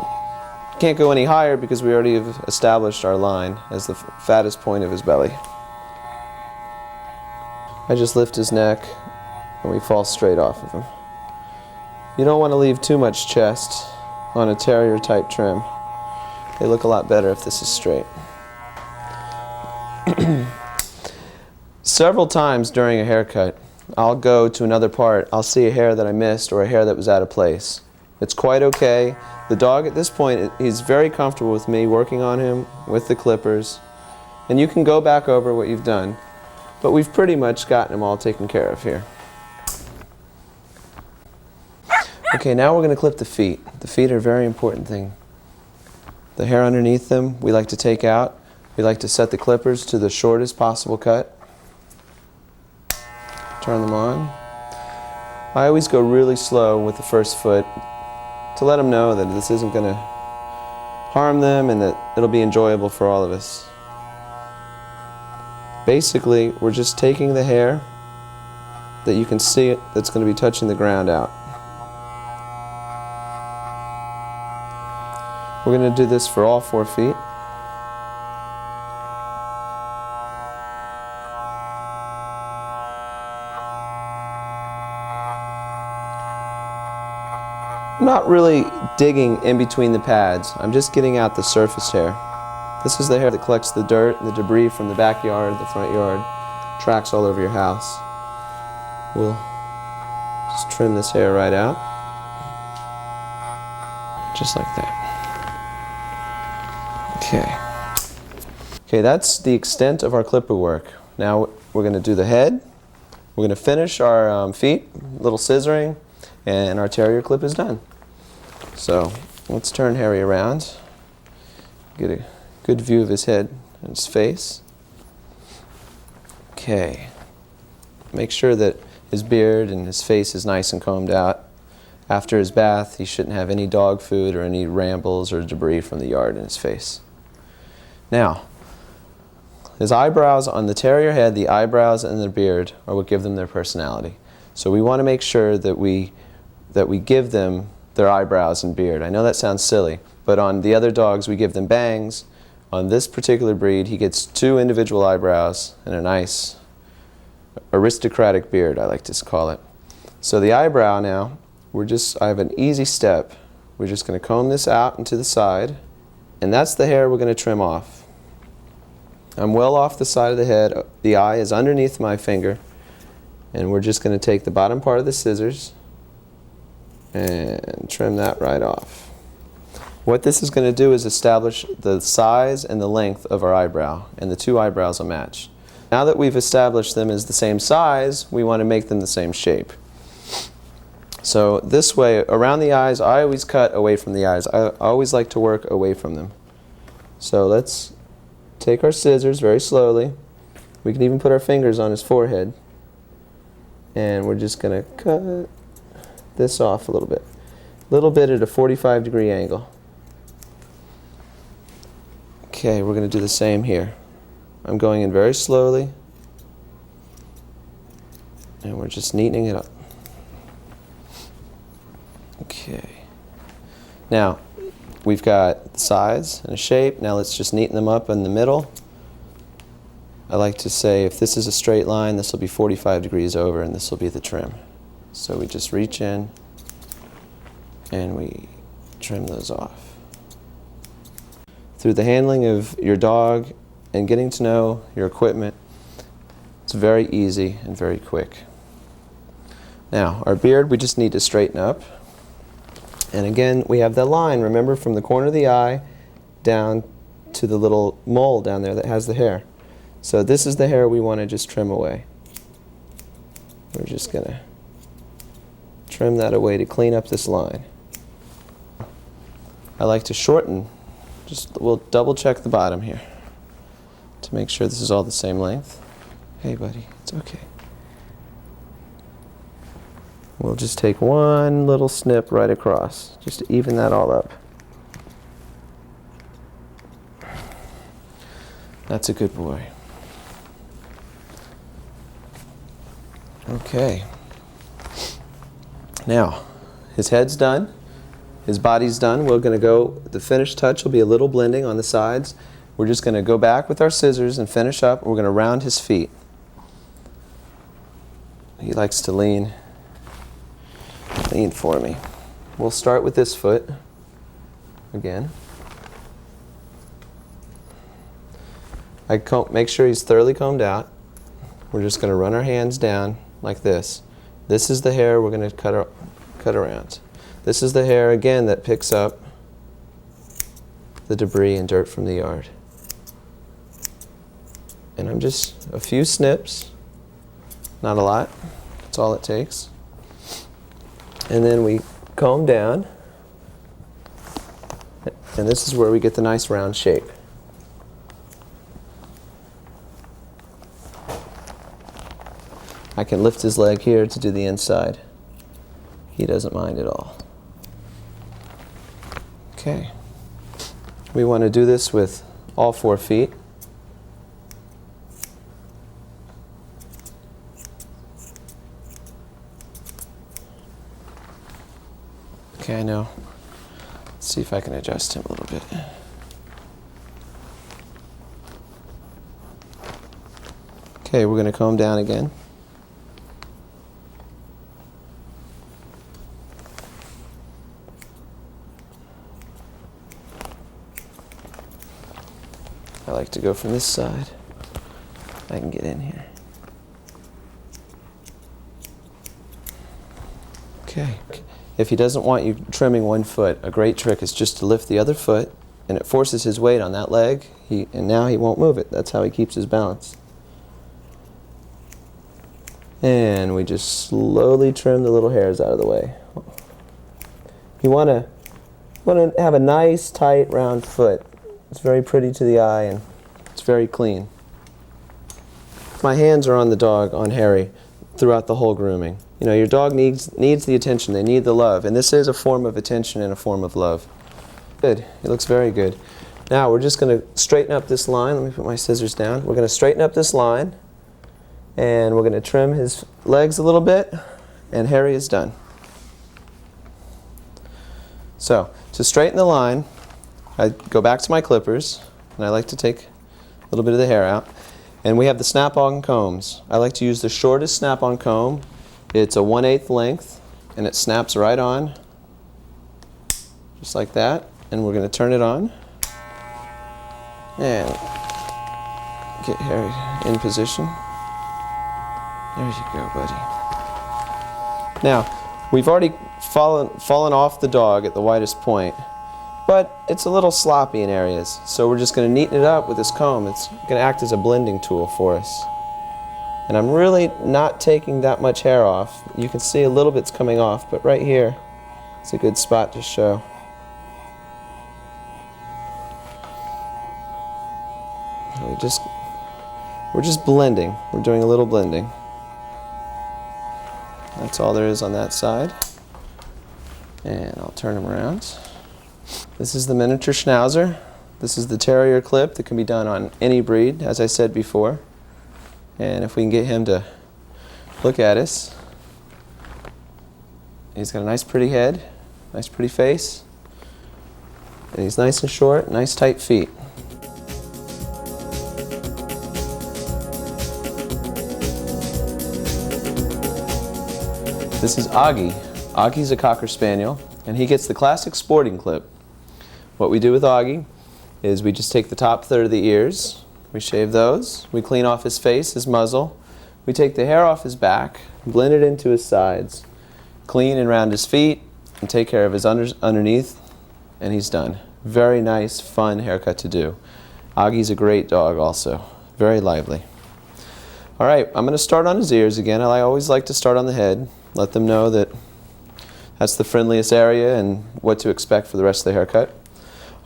can't go any higher because we already have established our line as the fattest point of his belly. I just lift his neck and we fall straight off of him. You don't want to leave too much chest on a terrier type trim. They look a lot better if this is straight. Several times during a haircut, I'll go to another part. I'll see a hair that I missed or a hair that was out of place. It's quite okay. The dog at this point, he's very comfortable with me working on him with the clippers. And you can go back over what you've done, but we've pretty much gotten him all taken care of here. Okay, now we're going to clip the feet. The feet are a very important thing. The hair underneath them we like to take out. We like to set the clippers to the shortest possible cut. Turn them on. I always go really slow with the first foot to let them know that this isn't going to harm them and that it'll be enjoyable for all of us. Basically, we're just taking the hair that you can see it that's going to be touching the ground out. We're going to do this for all 4 feet. I'm not really digging in between the pads. I'm just getting out the surface hair. This is the hair that collects the dirt and the debris from the backyard, the front yard, tracks all over your house. We'll just trim this hair right out. Just like that. Okay. Okay, that's the extent of our clipper work. Now we're going to do the head. We're going to finish our feet, little scissoring, and our terrier clip is done. So let's turn Harry around. Get a good view of his head and his face. Okay. Make sure that his beard and his face is nice and combed out. After his bath, he shouldn't have any dog food or any rambles or debris from the yard in his face. Now, his eyebrows on the terrier head, the eyebrows and the beard are what give them their personality. So we want to make sure that we give them their eyebrows and beard. I know that sounds silly, but on the other dogs we give them bangs. On this particular breed, he gets 2 individual eyebrows and a nice aristocratic beard, I like to call it. So the eyebrow now, I have an easy step. We're just going to comb this out and to the side, and that's the hair we're going to trim off. I'm well off the side of the head. The eye is underneath my finger, and we're just going to take the bottom part of the scissors and trim that right off. What this is going to do is establish the size and the length of our eyebrow, and the 2 eyebrows will match. Now that we've established them as the same size, we want to make them the same shape. So this way, around the eyes, I always cut away from the eyes. I always like to work away from them. So let's take our scissors very slowly. We can even put our fingers on his forehead. And we're just going to cut this off a little bit. A little bit at a 45-degree angle. Okay, we're going to do the same here. I'm going in very slowly. And we're just neatening it up. Okay. Now, we've got the size and a shape. Now let's just neaten them up in the middle. I like to say if this is a straight line, this will be 45 degrees over and this will be the trim. So we just reach in and we trim those off. Through the handling of your dog and getting to know your equipment, it's very easy and very quick. Now, our beard we just need to straighten up. And again, we have that line, remember, from the corner of the eye down to the little mole down there that has the hair. So this is the hair we want to just trim away. We're just going to trim that away to clean up this line. I like to shorten, we'll double check the bottom here to make sure this is all the same length. Hey buddy, it's okay. We'll just take one little snip right across, just to even that all up. That's a good boy. Okay. Now, his head's done, his body's done. We're going to go, the finished touch will be a little blending on the sides. We're just going to go back with our scissors and finish up. We're going to round his feet. He likes to lean for me. We'll start with this foot again. Make sure he's thoroughly combed out. We're just going to run our hands down like this. This is the hair we're going to cut around. This is the hair again that picks up the debris and dirt from the yard. And I'm just a few snips, not a lot. That's all it takes. And then we comb down, and this is where we get the nice round shape. I can lift his leg here to do the inside. He doesn't mind at all. Okay. We want to do this with all 4 feet. Okay, I know. Let's see if I can adjust him a little bit. Okay, we're going to comb down again. I like to go from this side. I can get in here. If he doesn't want you trimming one foot, a great trick is just to lift the other foot, and it forces his weight on that leg, and now he won't move it. That's how he keeps his balance. And we just slowly trim the little hairs out of the way. You want to have a nice, tight, round foot. It's very pretty to the eye, and it's very clean. My hands are on the dog, on Harry, throughout the whole grooming. You know, your dog needs the attention. They need the love, and this is a form of attention and a form of love. Good. It looks very good. Now we're just going to straighten up this line. Let me put my scissors down. We're going to straighten up this line, and we're going to trim his legs a little bit, and Harry is done. So, to straighten the line, I go back to my clippers, and I like to take a little bit of the hair out. And we have the snap-on combs. I like to use the shortest snap-on comb. It's a 1/8 length, and it snaps right on, just like that. And we're going to turn it on, and get Harry in position. There you go, buddy. Now, we've already fallen off the dog at the widest point, but it's a little sloppy in areas, so we're just going to neaten it up with this comb. It's going to act as a blending tool for us. And I'm really not taking that much hair off. You can see a little bit's coming off, but right here, it's a good spot to show. We're just blending. We're doing a little blending. That's all there is on that side. And I'll turn him around. This is the miniature schnauzer. This is the terrier clip that can be done on any breed, as I said before. And if we can get him to look at us. He's got a nice pretty head, nice pretty face, and he's nice and short, nice tight feet. This is Augie. Augie's a Cocker Spaniel, and he gets the classic sporting clip. What we do with Augie is we just take the top third of the ears, we shave those, we clean off his face, his muzzle, we take the hair off his back, blend it into his sides, clean and round his feet, and take care of his underneath, and he's done. Very nice, fun haircut to do. Augie's a great dog also, very lively. All right, I'm going to start on his ears again. I always like to start on the head, let them know that that's the friendliest area and what to expect for the rest of the haircut.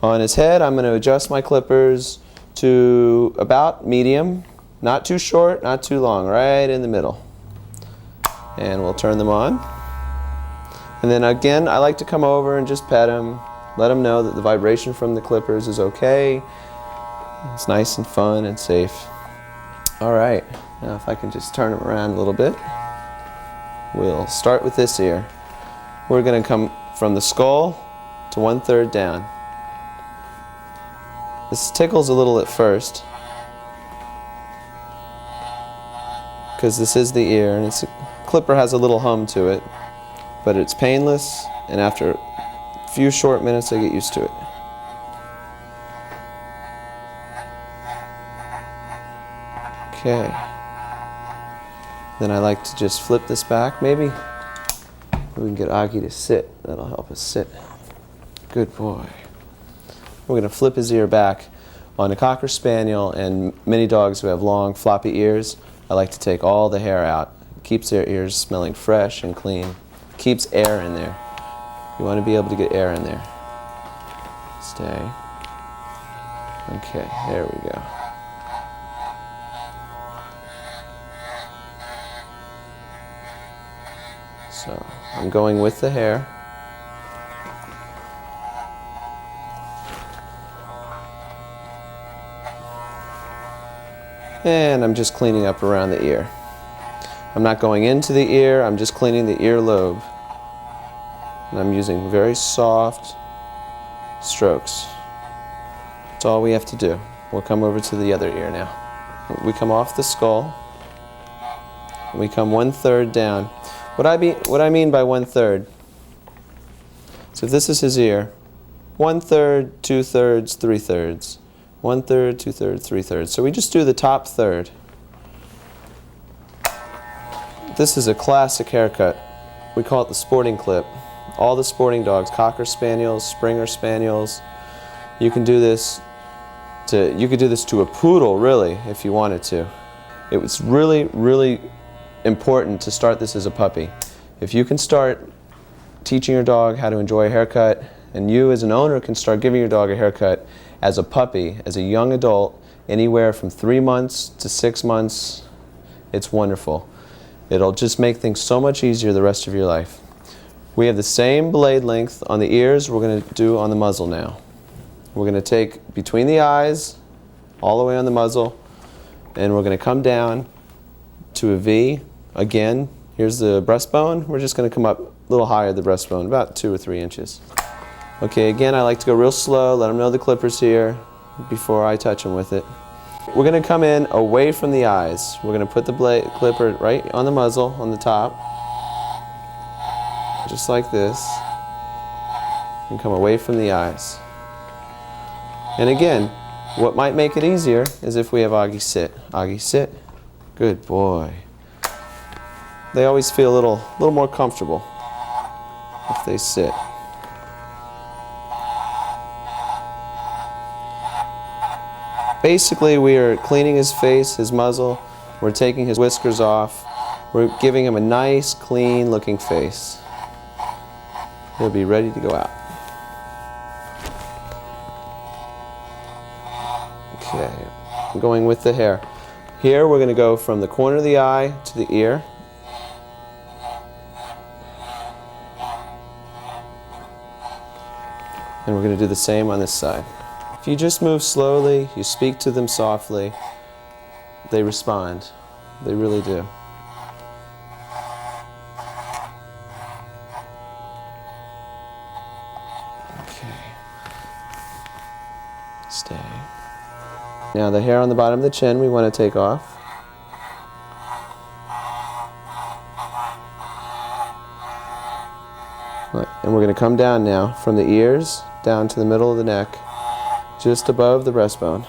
On his head, I'm going to adjust my clippers to about medium, not too short, not too long, right in the middle. And we'll turn them on. And then again, I like to come over and just pet him, let him know that the vibration from the clippers is okay. It's nice and fun and safe. All right, now if I can just turn him around a little bit. We'll start with this ear. We're going to come from the skull to 1/3 down. This tickles a little at first because this is the ear, and the clipper has a little hum to it, but it's painless, and after a few short minutes I get used to it. Okay. Then I like to just flip this back. Maybe we can get Augie to sit. That'll help us sit. Good boy. We're going to flip his ear back. On a Cocker Spaniel and many dogs who have long, floppy ears, I like to take all the hair out. It keeps their ears smelling fresh and clean. Keeps air in there. You want to be able to get air in there. Stay. Okay, there we go. So I'm going with the hair. And I'm just cleaning up around the ear. I'm not going into the ear, I'm just cleaning the earlobe. And I'm using very soft strokes. That's all we have to do. We'll come over to the other ear now. We come off the skull. We come 1/3 down. What I mean by 1/3, so if this is his ear, 1/3, 2/3, 3/3. 1/3, 2/3, 3/3. So we just do the top third. This is a classic haircut. We call it the sporting clip. all the sporting dogs, Cocker Spaniels, Springer Spaniels. You can do this to a poodle, really, if you wanted to. It was really, really important to start this as a puppy. If you can start teaching your dog how to enjoy a haircut, and you as an owner can start giving your dog a haircut as a puppy, as a young adult, anywhere from 3 months to 6 months, it's wonderful. It'll just make things so much easier the rest of your life. We have the same blade length on the ears we're going to do on the muzzle now. We're going to take between the eyes, all the way on the muzzle, and we're going to come down to a V. Again, here's the breastbone. We're just going to come up a little higher the breastbone, about 2 or 3 inches. Okay, again, I like to go real slow, let them know the clipper's here before I touch them with it. We're going to come in away from the eyes. We're going to put the clipper right on the muzzle, on the top, just like this, and come away from the eyes. And again, what might make it easier is if we have Augie sit. Augie sit. Good boy. They always feel a little more comfortable if they sit. Basically, we are cleaning his face, his muzzle. We're taking his whiskers off. We're giving him a nice, clean looking face. He'll be ready to go out. Okay, I'm going with the hair. Here we're going to go from the corner of the eye to the ear. And we're going to do the same on this side. If you just move slowly, you speak to them softly, they respond. They really do. Okay. Stay. Now the hair on the bottom of the chin we want to take off. And we're going to come down now from the ears down to the middle of the neck, just above the breastbone.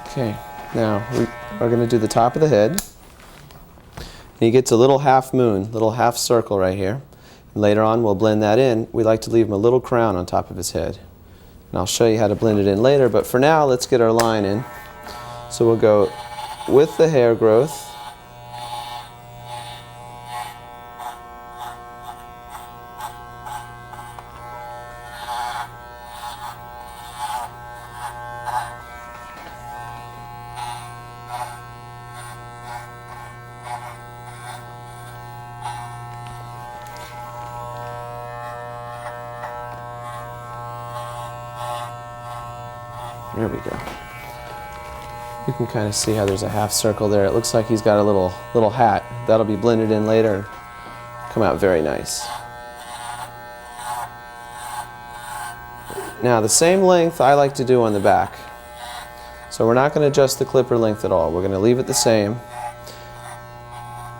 Okay, now we are going to do the top of the head. And he gets a little half moon, little half circle right here. And later on we'll blend that in. We like to leave him a little crown on top of his head. And I'll show you how to blend it in later, but for now let's get our line in. So we'll go with the hair growth. There we go. You can kind of see how there's a half circle there. It looks like he's got a little hat. That'll be blended in later and come out very nice. Now the same length I like to do on the back. So we're not going to adjust the clipper length at all. We're going to leave it the same.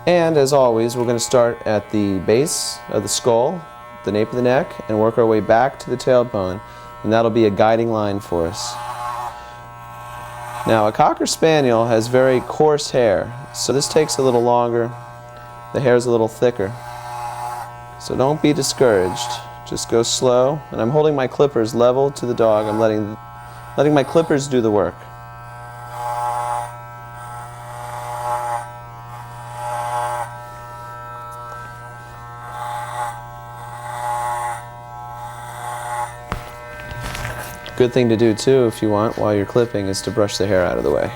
And as always, we're going to start at the base of the skull, the nape of the neck, and work our way back to the tailbone. And that'll be a guiding line for us. Now a Cocker Spaniel has very coarse hair, so this takes a little longer. The hair's a little thicker. So don't be discouraged. Just go slow, and I'm holding my clippers level to the dog. I'm letting my clippers do the work. Good thing to do too, if you want, while you're clipping, is to brush the hair out of the way.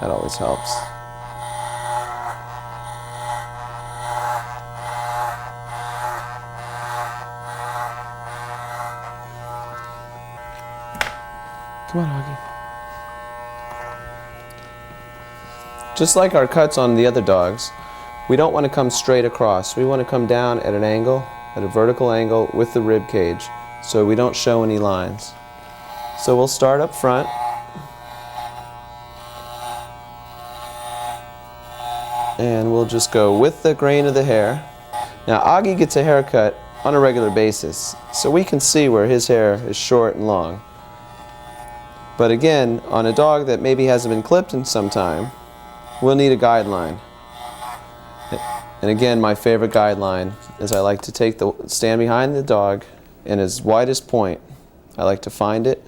That always helps. Come on, Doggie. Just like our cuts on the other dogs, we don't want to come straight across. We want to come down at an angle, at a vertical angle with the rib cage, so we don't show any lines. So we'll start up front. And we'll just go with the grain of the hair. Now Augie gets a haircut on a regular basis, so we can see where his hair is short and long. But again, on a dog that maybe hasn't been clipped in some time, we'll need a guideline. And again, my favorite guideline is I like to stand behind the dog, and as widest point, I like to find it.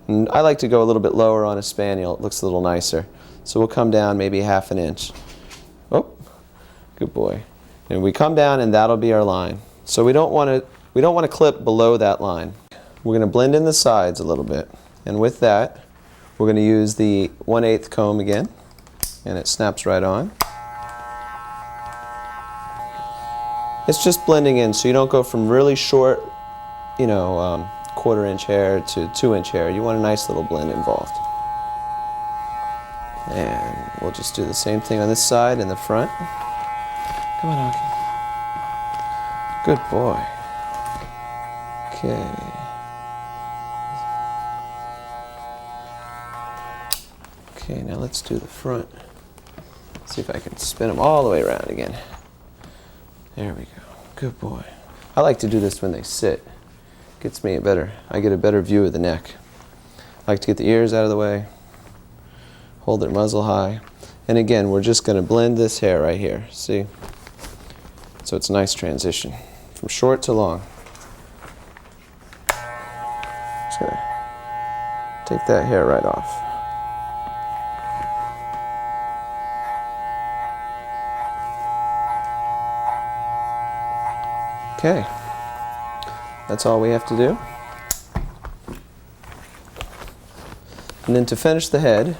And I like to go a little bit lower on a spaniel. It looks a little nicer. So we'll come down maybe 1/2 inch. Oh, good boy. And we come down, and that'll be our line. So we don't want to clip below that line. We're going to blend in the sides a little bit. And with that, we're going to use the 1/8 comb again, and it snaps right on. It's just blending in, so you don't go from really short, 1/4 inch hair to 2 inch hair. You want a nice little blend involved. And we'll just do the same thing on this side in the front. Come on, Doggie. Good boy. Okay. Okay, now let's do the front. See if I can spin them all the way around again. There we go. Good boy. I like to do this when they sit. Gets me I get a better view of the neck. I like to get the ears out of the way. Hold their muzzle high. And again, we're just going to blend this hair right here. See? So it's a nice transition from short to long. Just going to take that hair right off. Okay, that's all we have to do. And then to finish the head,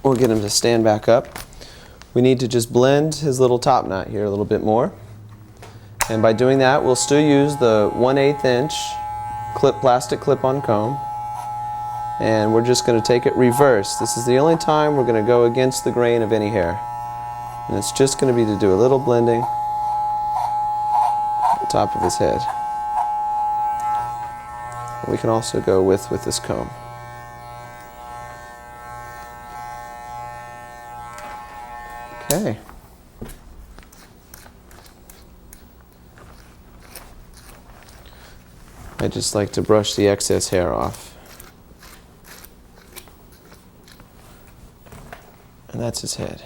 we'll get him to stand back up. We need to just blend his little top knot here a little bit more. And by doing that, we'll still use the 1/8 inch plastic clip-on comb. And we're just going to take it reverse. This is the only time we're going to go against the grain of any hair. And it's just going to be to do a little blending top of his head. And we can also go with this comb. Okay. I just like to brush the excess hair off. And that's his head.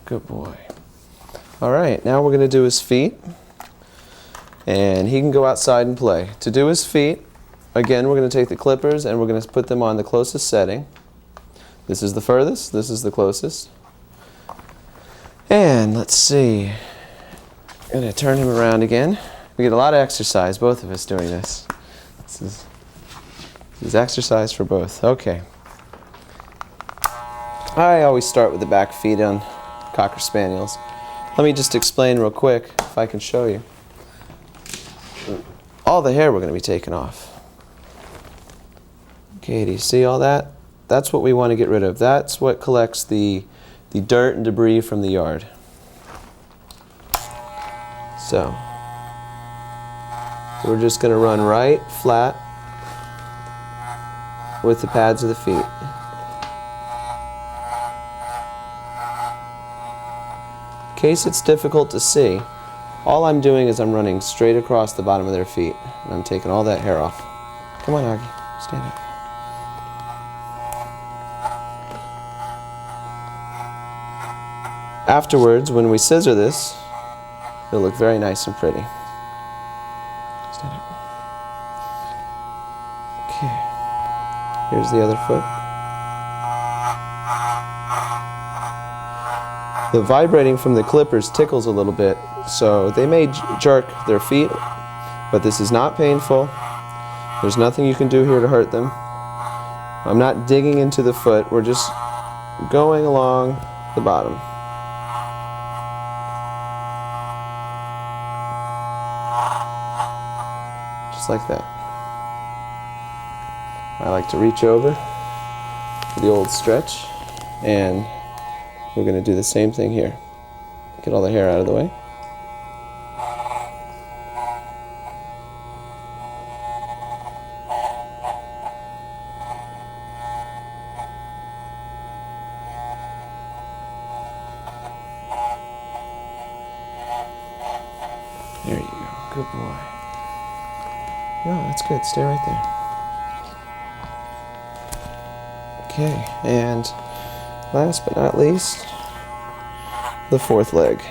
Good boy. All right, now we're going to do his feet, and he can go outside and play. To do his feet, again, we're going to take the clippers and we're going to put them on the closest setting. This is the furthest, this is the closest. And let's see, I'm going to turn him around again. We get a lot of exercise, both of us doing this. This is exercise for both. Okay. I always start with the back feet on Cocker Spaniels. Let me just explain real quick, if I can show you. All the hair we're going to be taking off. Okay, do you see all that? That's what we want to get rid of. That's what collects the dirt and debris from the yard. So, we're just going to run right flat with the pads of the feet. In case it's difficult to see, all I'm doing is I'm running straight across the bottom of their feet, and I'm taking all that hair off. Come on, Doggie, stand up. Afterwards, when we scissor this, it'll look very nice and pretty. Stand up. Okay, here's the other foot. The vibrating from the clippers tickles a little bit, so they may jerk their feet, but this is not painful. There's nothing you can do here to hurt them. I'm not digging into the foot, we're just going along the bottom. Just like that. I like to reach over for the old stretch, and we're going to do the same thing here. Get all the hair out of the way. boy. No, that's good. Stay right there. Okay, and last but not least, the fourth leg.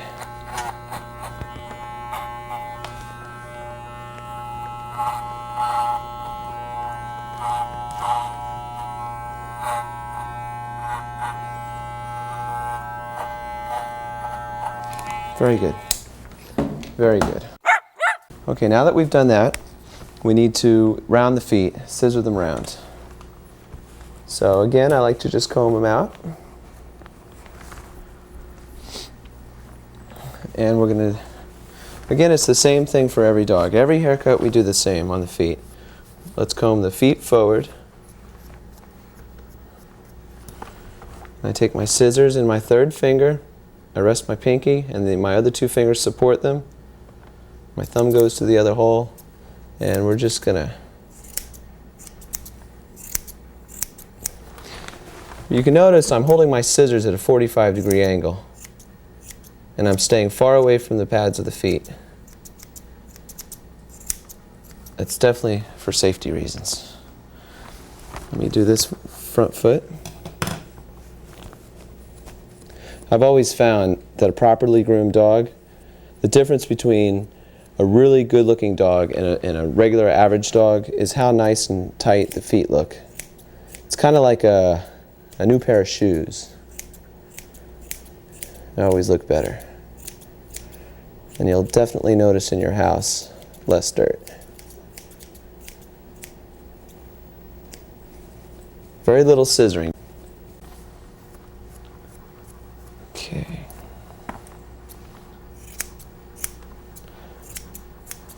Very good. Very good. Okay, now that we've done that, we need to round the feet, scissor them round. So again, I like to just comb them out. And we're going to, again, it's the same thing for every dog. Every haircut we do the same on the feet. Let's comb the feet forward. I take my scissors in my third finger, I rest my pinky, and then my other two fingers support them. My thumb goes to the other hole, and we're just gonna, you can notice I'm holding my scissors at a 45-degree angle, and I'm staying far away from the pads of the feet. It's definitely for safety reasons. Let me do this front foot. I've always found that a properly groomed dog, the difference between a really good-looking dog and a regular average dog is how nice and tight the feet look. It's kind of like a new pair of shoes. They always look better. And you'll definitely notice in your house less dirt. Very little scissoring. Okay.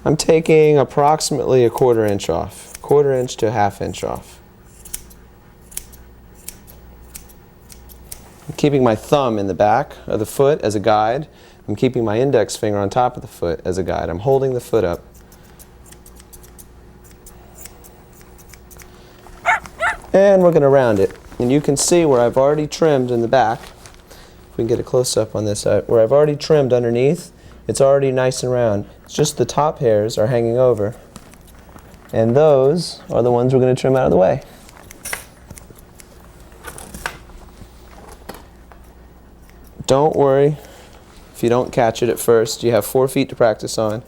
I'm taking approximately a 1/4 inch off, 1/4 inch to a 1/2 inch off. I'm keeping my thumb in the back of the foot as a guide. I'm keeping my index finger on top of the foot as a guide. I'm holding the foot up. And we're going to round it. And you can see where I've already trimmed in the back. If we can get a close-up on this side, where I've already trimmed underneath, it's already nice and round. It's just the top hairs are hanging over. And those are the ones we're going to trim out of the way. Don't worry if you don't catch it at first. You have 4 feet to practice on,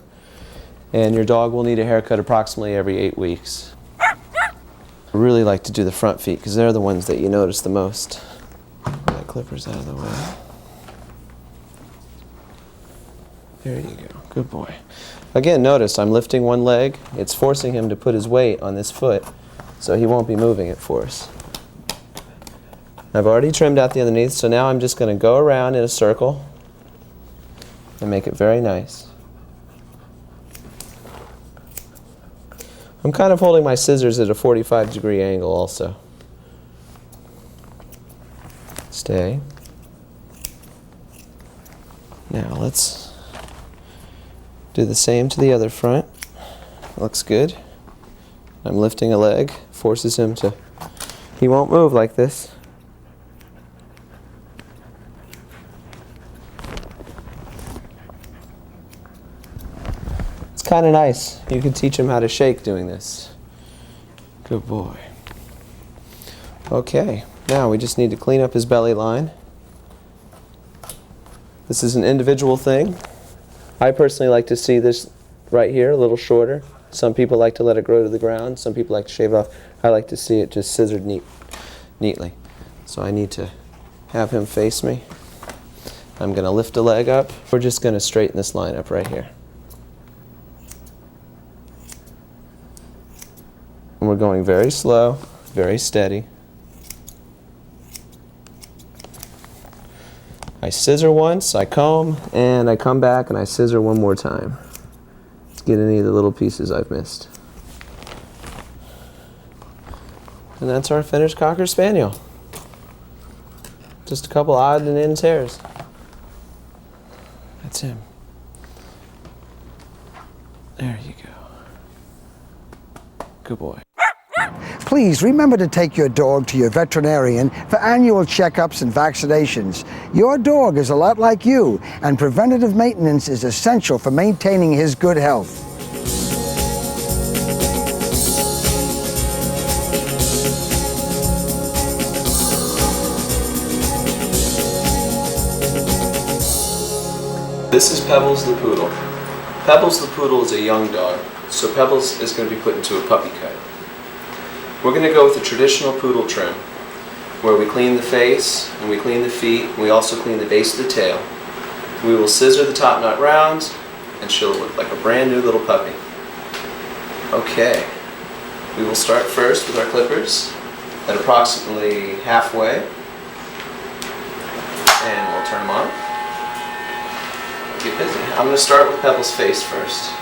and your dog will need a haircut approximately every 8 weeks. I really like to do the front feet because they're the ones that you notice the most. That clipper's out of the way. There you go. Good boy. Again, notice I'm lifting one leg. It's forcing him to put his weight on this foot, so he won't be moving it for us. I've already trimmed out the underneath, so now I'm just going to go around in a circle and make it very nice. I'm kind of holding my scissors at a 45-degree angle also. Stay. Now let's do the same to the other front. Looks good. I'm lifting a leg, forces him to, he won't move like this. It's kind of nice. You can teach him how to shake doing this. Good boy. Okay, now we just need to clean up his belly line. This is an individual thing. I personally like to see this right here, a little shorter. Some people like to let it grow to the ground. Some people like to shave it off. I like to see it just scissored neatly. So I need to have him face me. I'm going to lift a leg up. We're just going to straighten this line up right here. And we're going very slow, very steady. I scissor once, I comb, and I come back and I scissor one more time to get any of the little pieces I've missed. And that's our finished Cocker Spaniel. Just a couple odd and ends hairs. That's him. There you go. Good boy. Please remember to take your dog to your veterinarian for annual checkups and vaccinations. Your dog is a lot like you, and preventative maintenance is essential for maintaining his good health. This is Pebbles the Poodle. Pebbles the Poodle is a young dog, so Pebbles is going to be put into a puppy cut. We're going to go with a traditional poodle trim, where we clean the face, and we clean the feet, and we also clean the base of the tail. We will scissor the top knot rounds, and she'll look like a brand new little puppy. Okay, we will start first with our clippers at approximately halfway, and we'll turn them on. Get busy. I'm going to start with Pebbles' face first.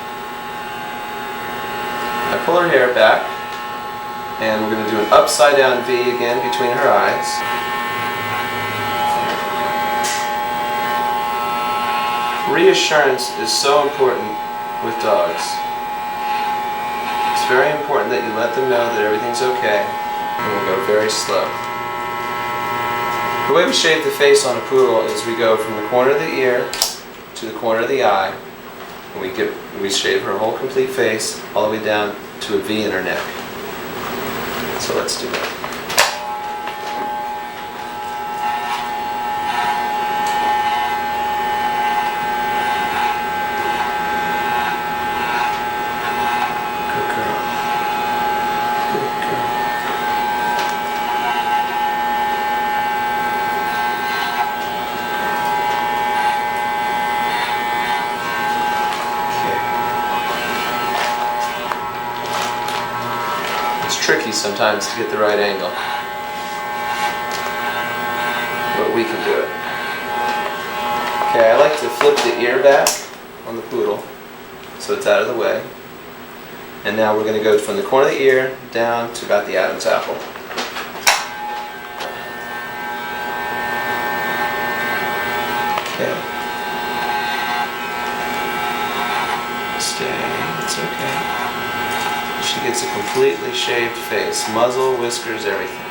I pull her hair back, and we're going to do an upside down V again between her eyes. Reassurance is so important with dogs. It's very important that you let them know that everything's okay, and we'll go very slow. The way we shave the face on a poodle is we go from the corner of the ear to the corner of the eye, and we shave her whole complete face all the way down to a V in her neck. So let's do that. Good girl. Good girl. Tricky sometimes to get the right angle, but we can do it. Okay, I like to flip the ear back on the poodle so it's out of the way, and now we're going to go from the corner of the ear down to about the Adam's apple. Okay. Stay, it's okay. She gets a completely shaved face, muzzle, whiskers, everything.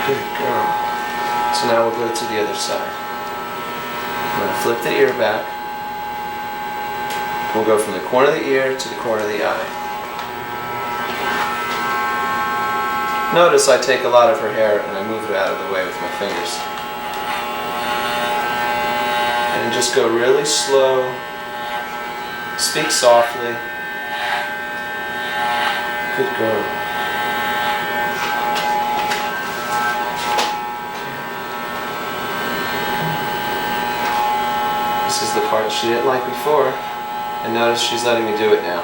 Good girl. So now we'll go to the other side. I'm going to flip the ear back. We'll go from the corner of the ear to the corner of the eye. Notice I take a lot of her hair and I move it out of the way with my fingers. And just go really slow. Speak softly. Good girl. This is the part she didn't like before, and notice she's letting me do it now.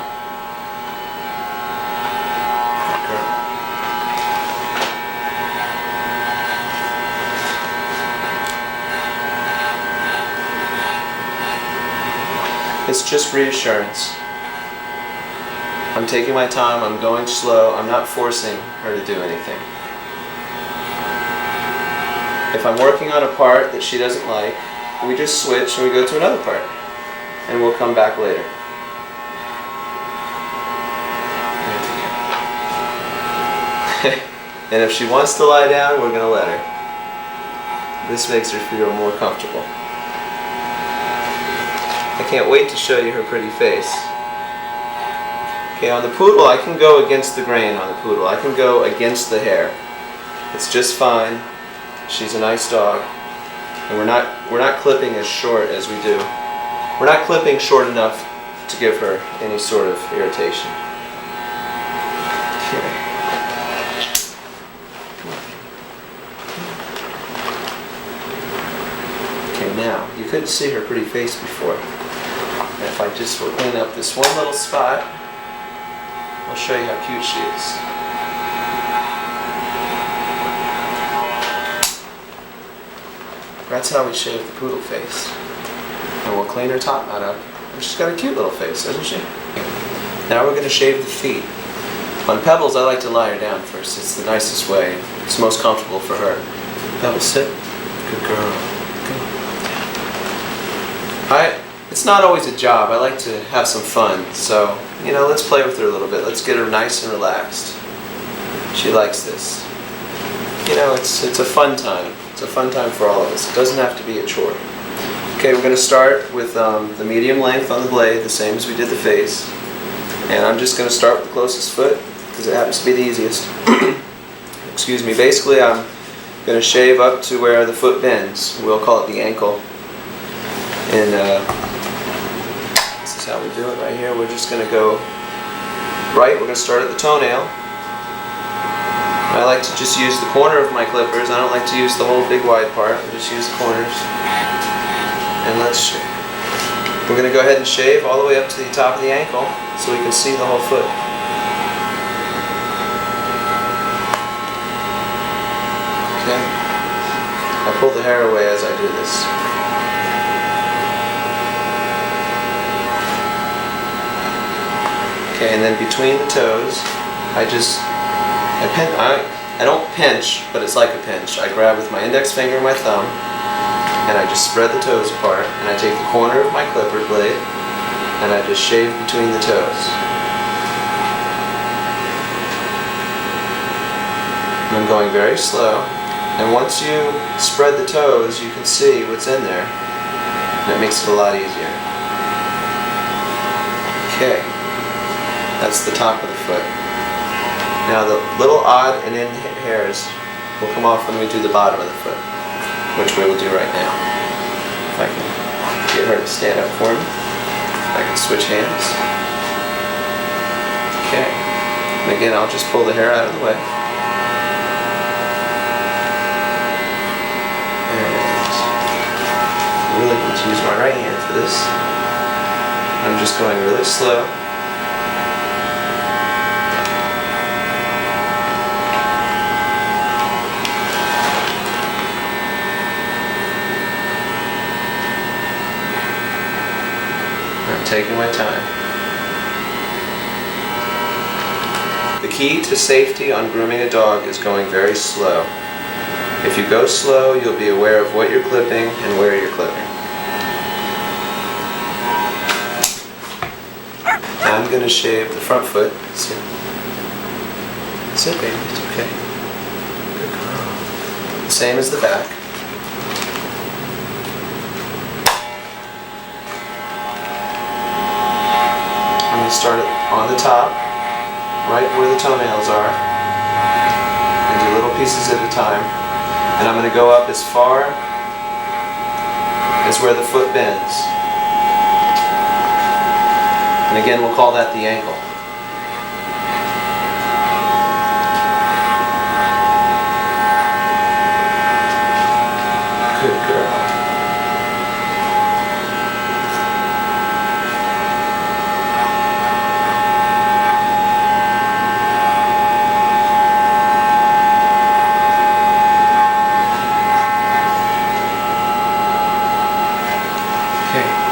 Good girl. It's just reassurance. I'm taking my time, I'm going slow, I'm not forcing her to do anything. If I'm working on a part that she doesn't like, we just switch and we go to another part. And we'll come back later. And if she wants to lie down, we're going to let her. This makes her feel more comfortable. I can't wait to show you her pretty face. Okay, on the poodle, I can go against the grain on the poodle. I can go against the hair. It's just fine. She's a nice dog. And we're not clipping as short as we do. We're not clipping short enough to give her any sort of irritation. Okay. Okay, now, you couldn't see her pretty face before. And if I just will clean up this one little spot, I'll show you how cute she is. That's how we shave the poodle face. And we'll clean her top knot up. And she's got a cute little face, doesn't she? Now we're going to shave the feet. On Pebbles, I like to lie her down first. It's the nicest way. It's most comfortable for her. Pebbles, sit. Good girl. Good. It's not always a job. I like to have some fun. So, let's play with her a little bit. Let's get her nice and relaxed. She likes this. It's a fun time. It's a fun time for all of us. It doesn't have to be a chore. Okay, we're going to start with the medium length on the blade, the same as we did the face. And I'm just going to start with the closest foot, because it happens to be the easiest. Excuse me. Basically, I'm going to shave up to where the foot bends. We'll call it the ankle. And this is how we do it right here. We're just going to go right. We're going to start at the toenail. I like to just use the corner of my clippers. I don't like to use the whole big wide part. I just use the corners. And we're going to go ahead and shave all the way up to the top of the ankle so we can see the whole foot. Okay. I pull the hair away as I do this. Okay, and then between the toes, I don't pinch, but it's like a pinch. I grab with my index finger and my thumb, and I just spread the toes apart, and I take the corner of my clipper blade, and I just shave between the toes. And I'm going very slow, and once you spread the toes, you can see what's in there, and it makes it a lot easier. Okay, that's the top of the foot. Now the little odd and in hairs will come off when we do the bottom of the foot, which we will do right now. If I can get her to stand up for me, I can switch hands. Okay, and again I'll just pull the hair out of the way. And I really need to use my right hand for this. I'm just going really slow. Taking my time. The key to safety on grooming a dog is going very slow. If you go slow, you'll be aware of what you're clipping and where you're clipping. Now I'm going to shave the front foot. Sit. Sit, baby. It's okay. Good girl. Same as the back. Start it on the top, right where the toenails are, and do little pieces at a time. And I'm going to go up as far as where the foot bends. And again, we'll call that the ankle. Good girl.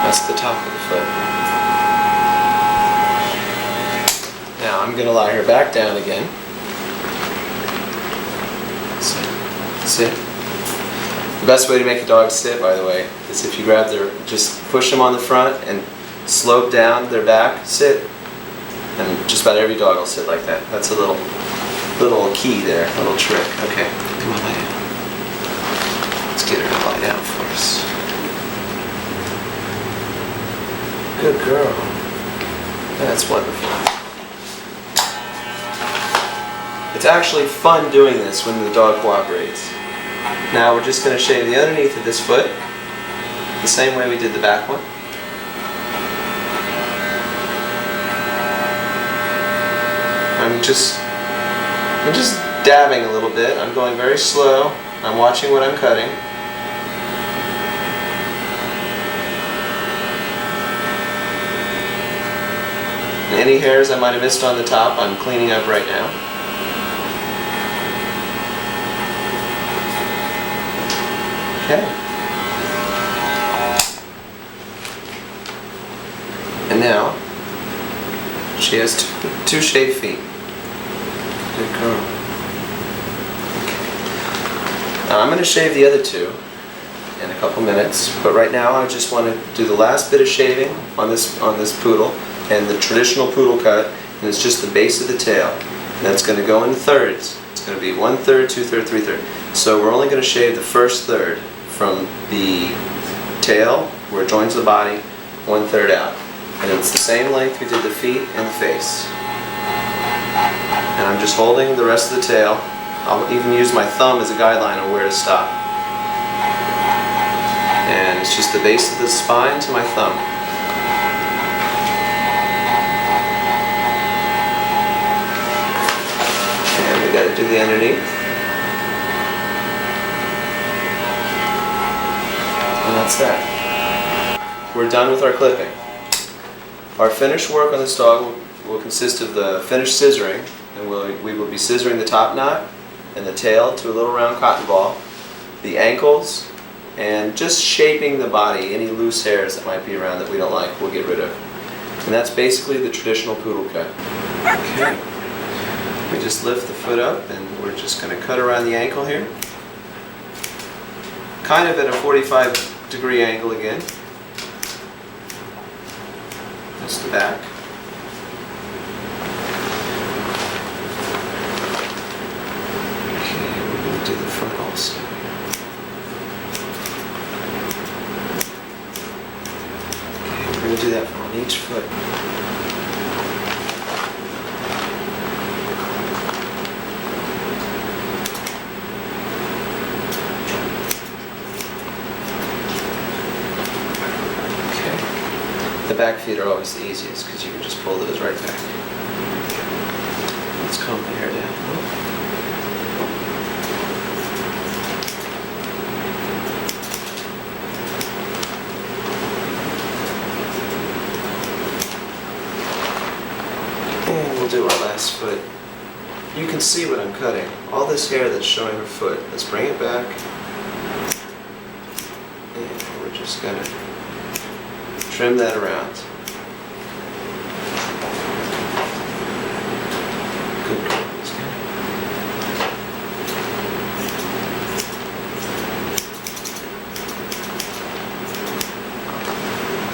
That's the top of the foot. Now I'm going to lie her back down again. Sit. The best way to make a dog sit, by the way, is if you grab just push them on the front and slope down their back, sit. And just about every dog will sit like that. That's a little key there, a little trick. Okay, come on, lie down. Let's get her to lie down for us. Good girl. That's wonderful. It's actually fun doing this when the dog cooperates. Now we're just going to shave the underneath of this foot the same way we did the back one. I'm just dabbing a little bit. I'm going very slow. I'm watching what I'm cutting. Any hairs I might have missed on the top, I'm cleaning up right now. Okay. And now, she has two shaved feet. Good girl. Okay. Now I'm going to shave the other two in a couple minutes, but right now I just want to do the last bit of shaving on this poodle. And the traditional poodle cut, and it's just the base of the tail. And that's going to go in thirds. It's going to be 1/3, 2/3, 3/3. So we're only going to shave the first third from the tail, where it joins the body, 1/3 out. And it's the same length we did the feet and the face. And I'm just holding the rest of the tail I'll even use my thumb as a guideline on where to stop. And it's just the base of the spine to my thumb. And we got to do the underneath. And that's that. We're done with our clipping. Our finished work on this dog will consist of the finished scissoring, and we will be scissoring the top knot and the tail to a little round cotton ball, the ankles, and just shaping the body. Any loose hairs that might be around that we don't like, we'll get rid of. And that's basically the traditional poodle cut. Okay. We just lift the foot up and we're just going to cut around the ankle here. Kind of at a 45-degree angle again. That's the back. Okay, we're going to do the front also. Okay, we're going to do that on each foot. The back feet are always the easiest because you can just pull those right back. Let's comb the hair down. And we'll do our last foot. You can see what I'm cutting. All this hair that's showing her foot. Let's bring it back. And we're just going to trim that around. Good girl.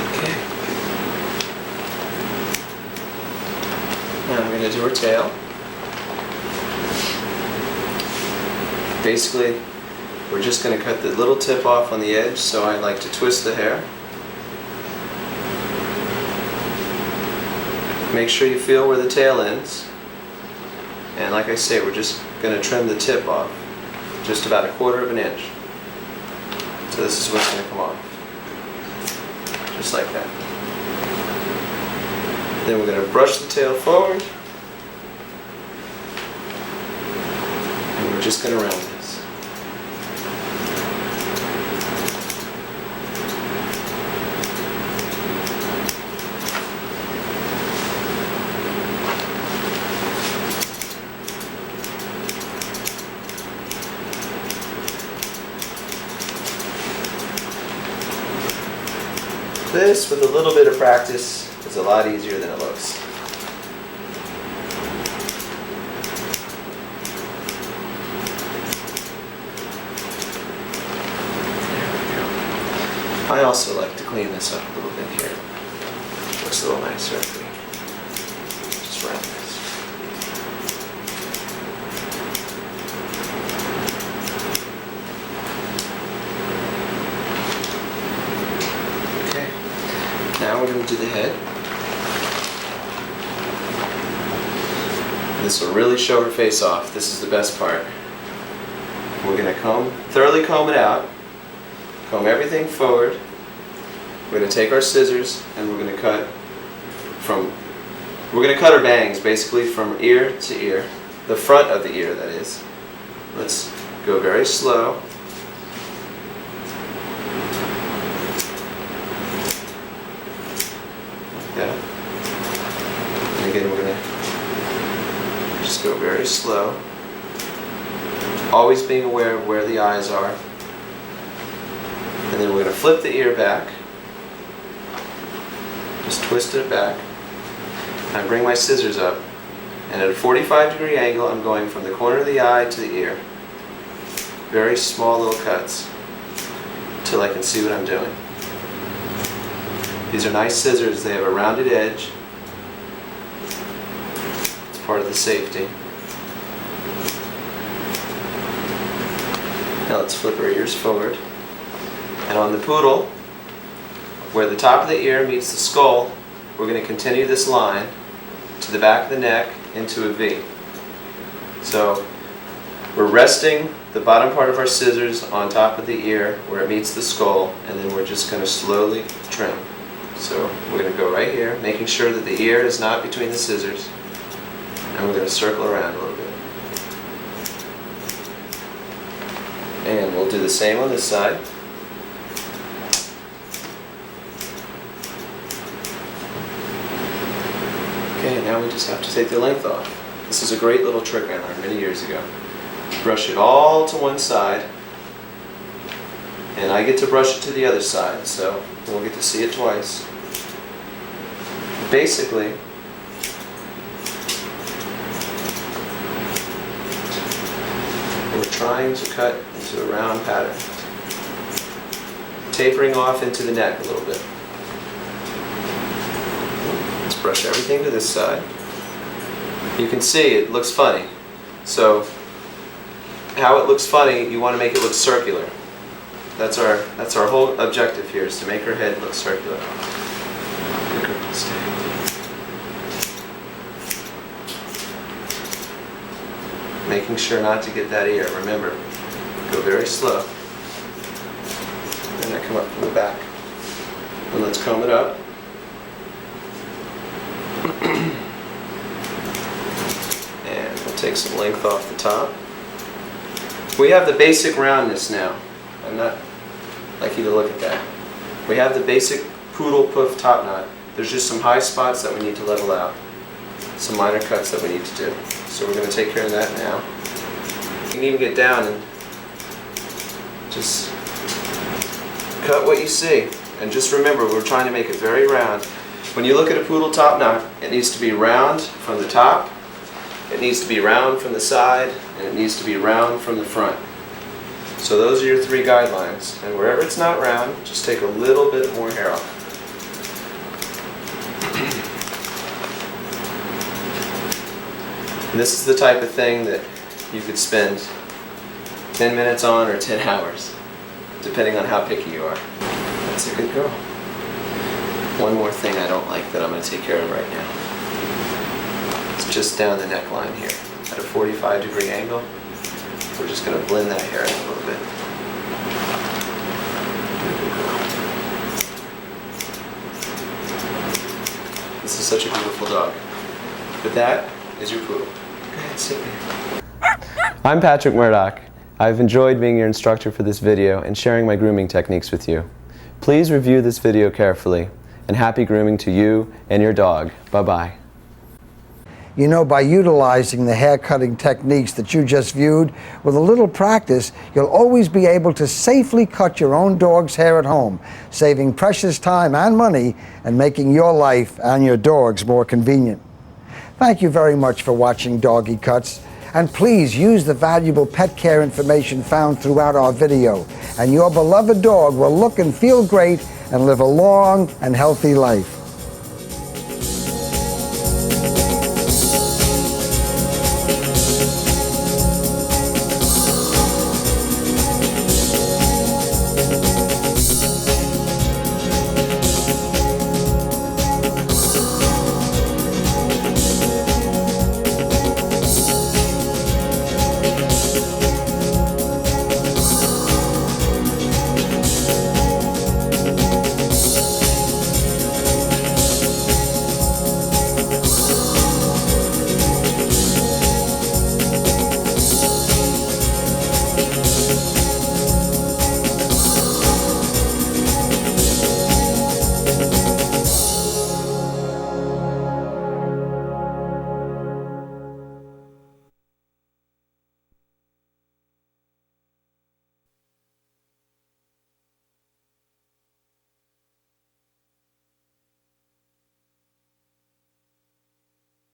Okay. Now I'm going to do her tail. Basically, we're just going to cut the little tip off on the edge, so I like to twist the hair. Make sure you feel where the tail ends, and like I say, we're just going to trim the tip off, just about 1/4 of an inch. So this is what's going to come off, just like that. Then we're going to brush the tail forward, and we're just going to round this. This, with a little bit of practice, is a lot easier than it looks. I also like to clean this up a little bit here. Looks a little nicer if we just round this. Now we're going to do the head. This will really show her face off. This is the best part. We're going to thoroughly comb it out, comb everything forward. We're going to take our scissors and we're going to cut her bangs basically from ear to ear, the front of the ear, that is. Let's go very slow. And again, we're going to just go very slow, always being aware of where the eyes are. And then we're going to flip the ear back, just twist it back. I bring my scissors up, and at a 45-degree angle, I'm going from the corner of the eye to the ear. Very small little cuts, till I can see what I'm doing. These are nice scissors. They have a rounded edge. It's part of the safety. Now let's flip our ears forward. And on the poodle, where the top of the ear meets the skull, we're going to continue this line to the back of the neck into a V. So We're resting the bottom part of our scissors on top of the ear where it meets the skull, and then we're just going to slowly trim. So we're going to go right here, making sure that the ear is not between the scissors, and we're going to circle around a little bit. And we'll do the same on this side. Okay, now we just have to take the length off. This is a great little trick I learned many years ago. Brush it all to one side, and I get to brush it to the other side, so we'll get to see it twice. Basically, we're trying to cut into a round pattern, tapering off into the neck a little bit. Let's brush everything to this side. You can see it looks funny. So how it looks funny, you want to make it look circular. That's our whole objective here, is to make her head look circular. Making sure not to get that ear. Remember, go very slow. And then come up from the back. And let's comb it up. And we'll take some length off the top. We have the basic roundness now. I'm not like you to look at that. We have the basic poodle poof top knot. There's just some high spots that we need to level out. Some minor cuts that we need to do. So we're going to take care of that now. You can even get down and just cut what you see. And just remember, we're trying to make it very round. When you look at a poodle top knot, it needs to be round from the top, it needs to be round from the side, and it needs to be round from the front. So those are your three guidelines. And wherever it's not round, just take a little bit more hair off. And this is the type of thing that you could spend 10 minutes on or 10 hours, depending on how picky you are. That's a good girl. One more thing I don't like that I'm going to take care of right now. It's just down the neckline here at a 45-degree angle. We're just going to blend that hair in a little bit. This is such a beautiful dog. But that is your poodle. Go ahead, sit there. I'm Patrick Murdoch. I've enjoyed being your instructor for this video and sharing my grooming techniques with you. Please review this video carefully, and happy grooming to you and your dog. Bye-bye. You know, by utilizing the hair cutting techniques that you just viewed, with a little practice, you'll always be able to safely cut your own dog's hair at home, saving precious time and money and making your life and your dog's more convenient. Thank you very much for watching Doggy Cuts, and please use the valuable pet care information found throughout our video, and your beloved dog will look and feel great and live a long and healthy life.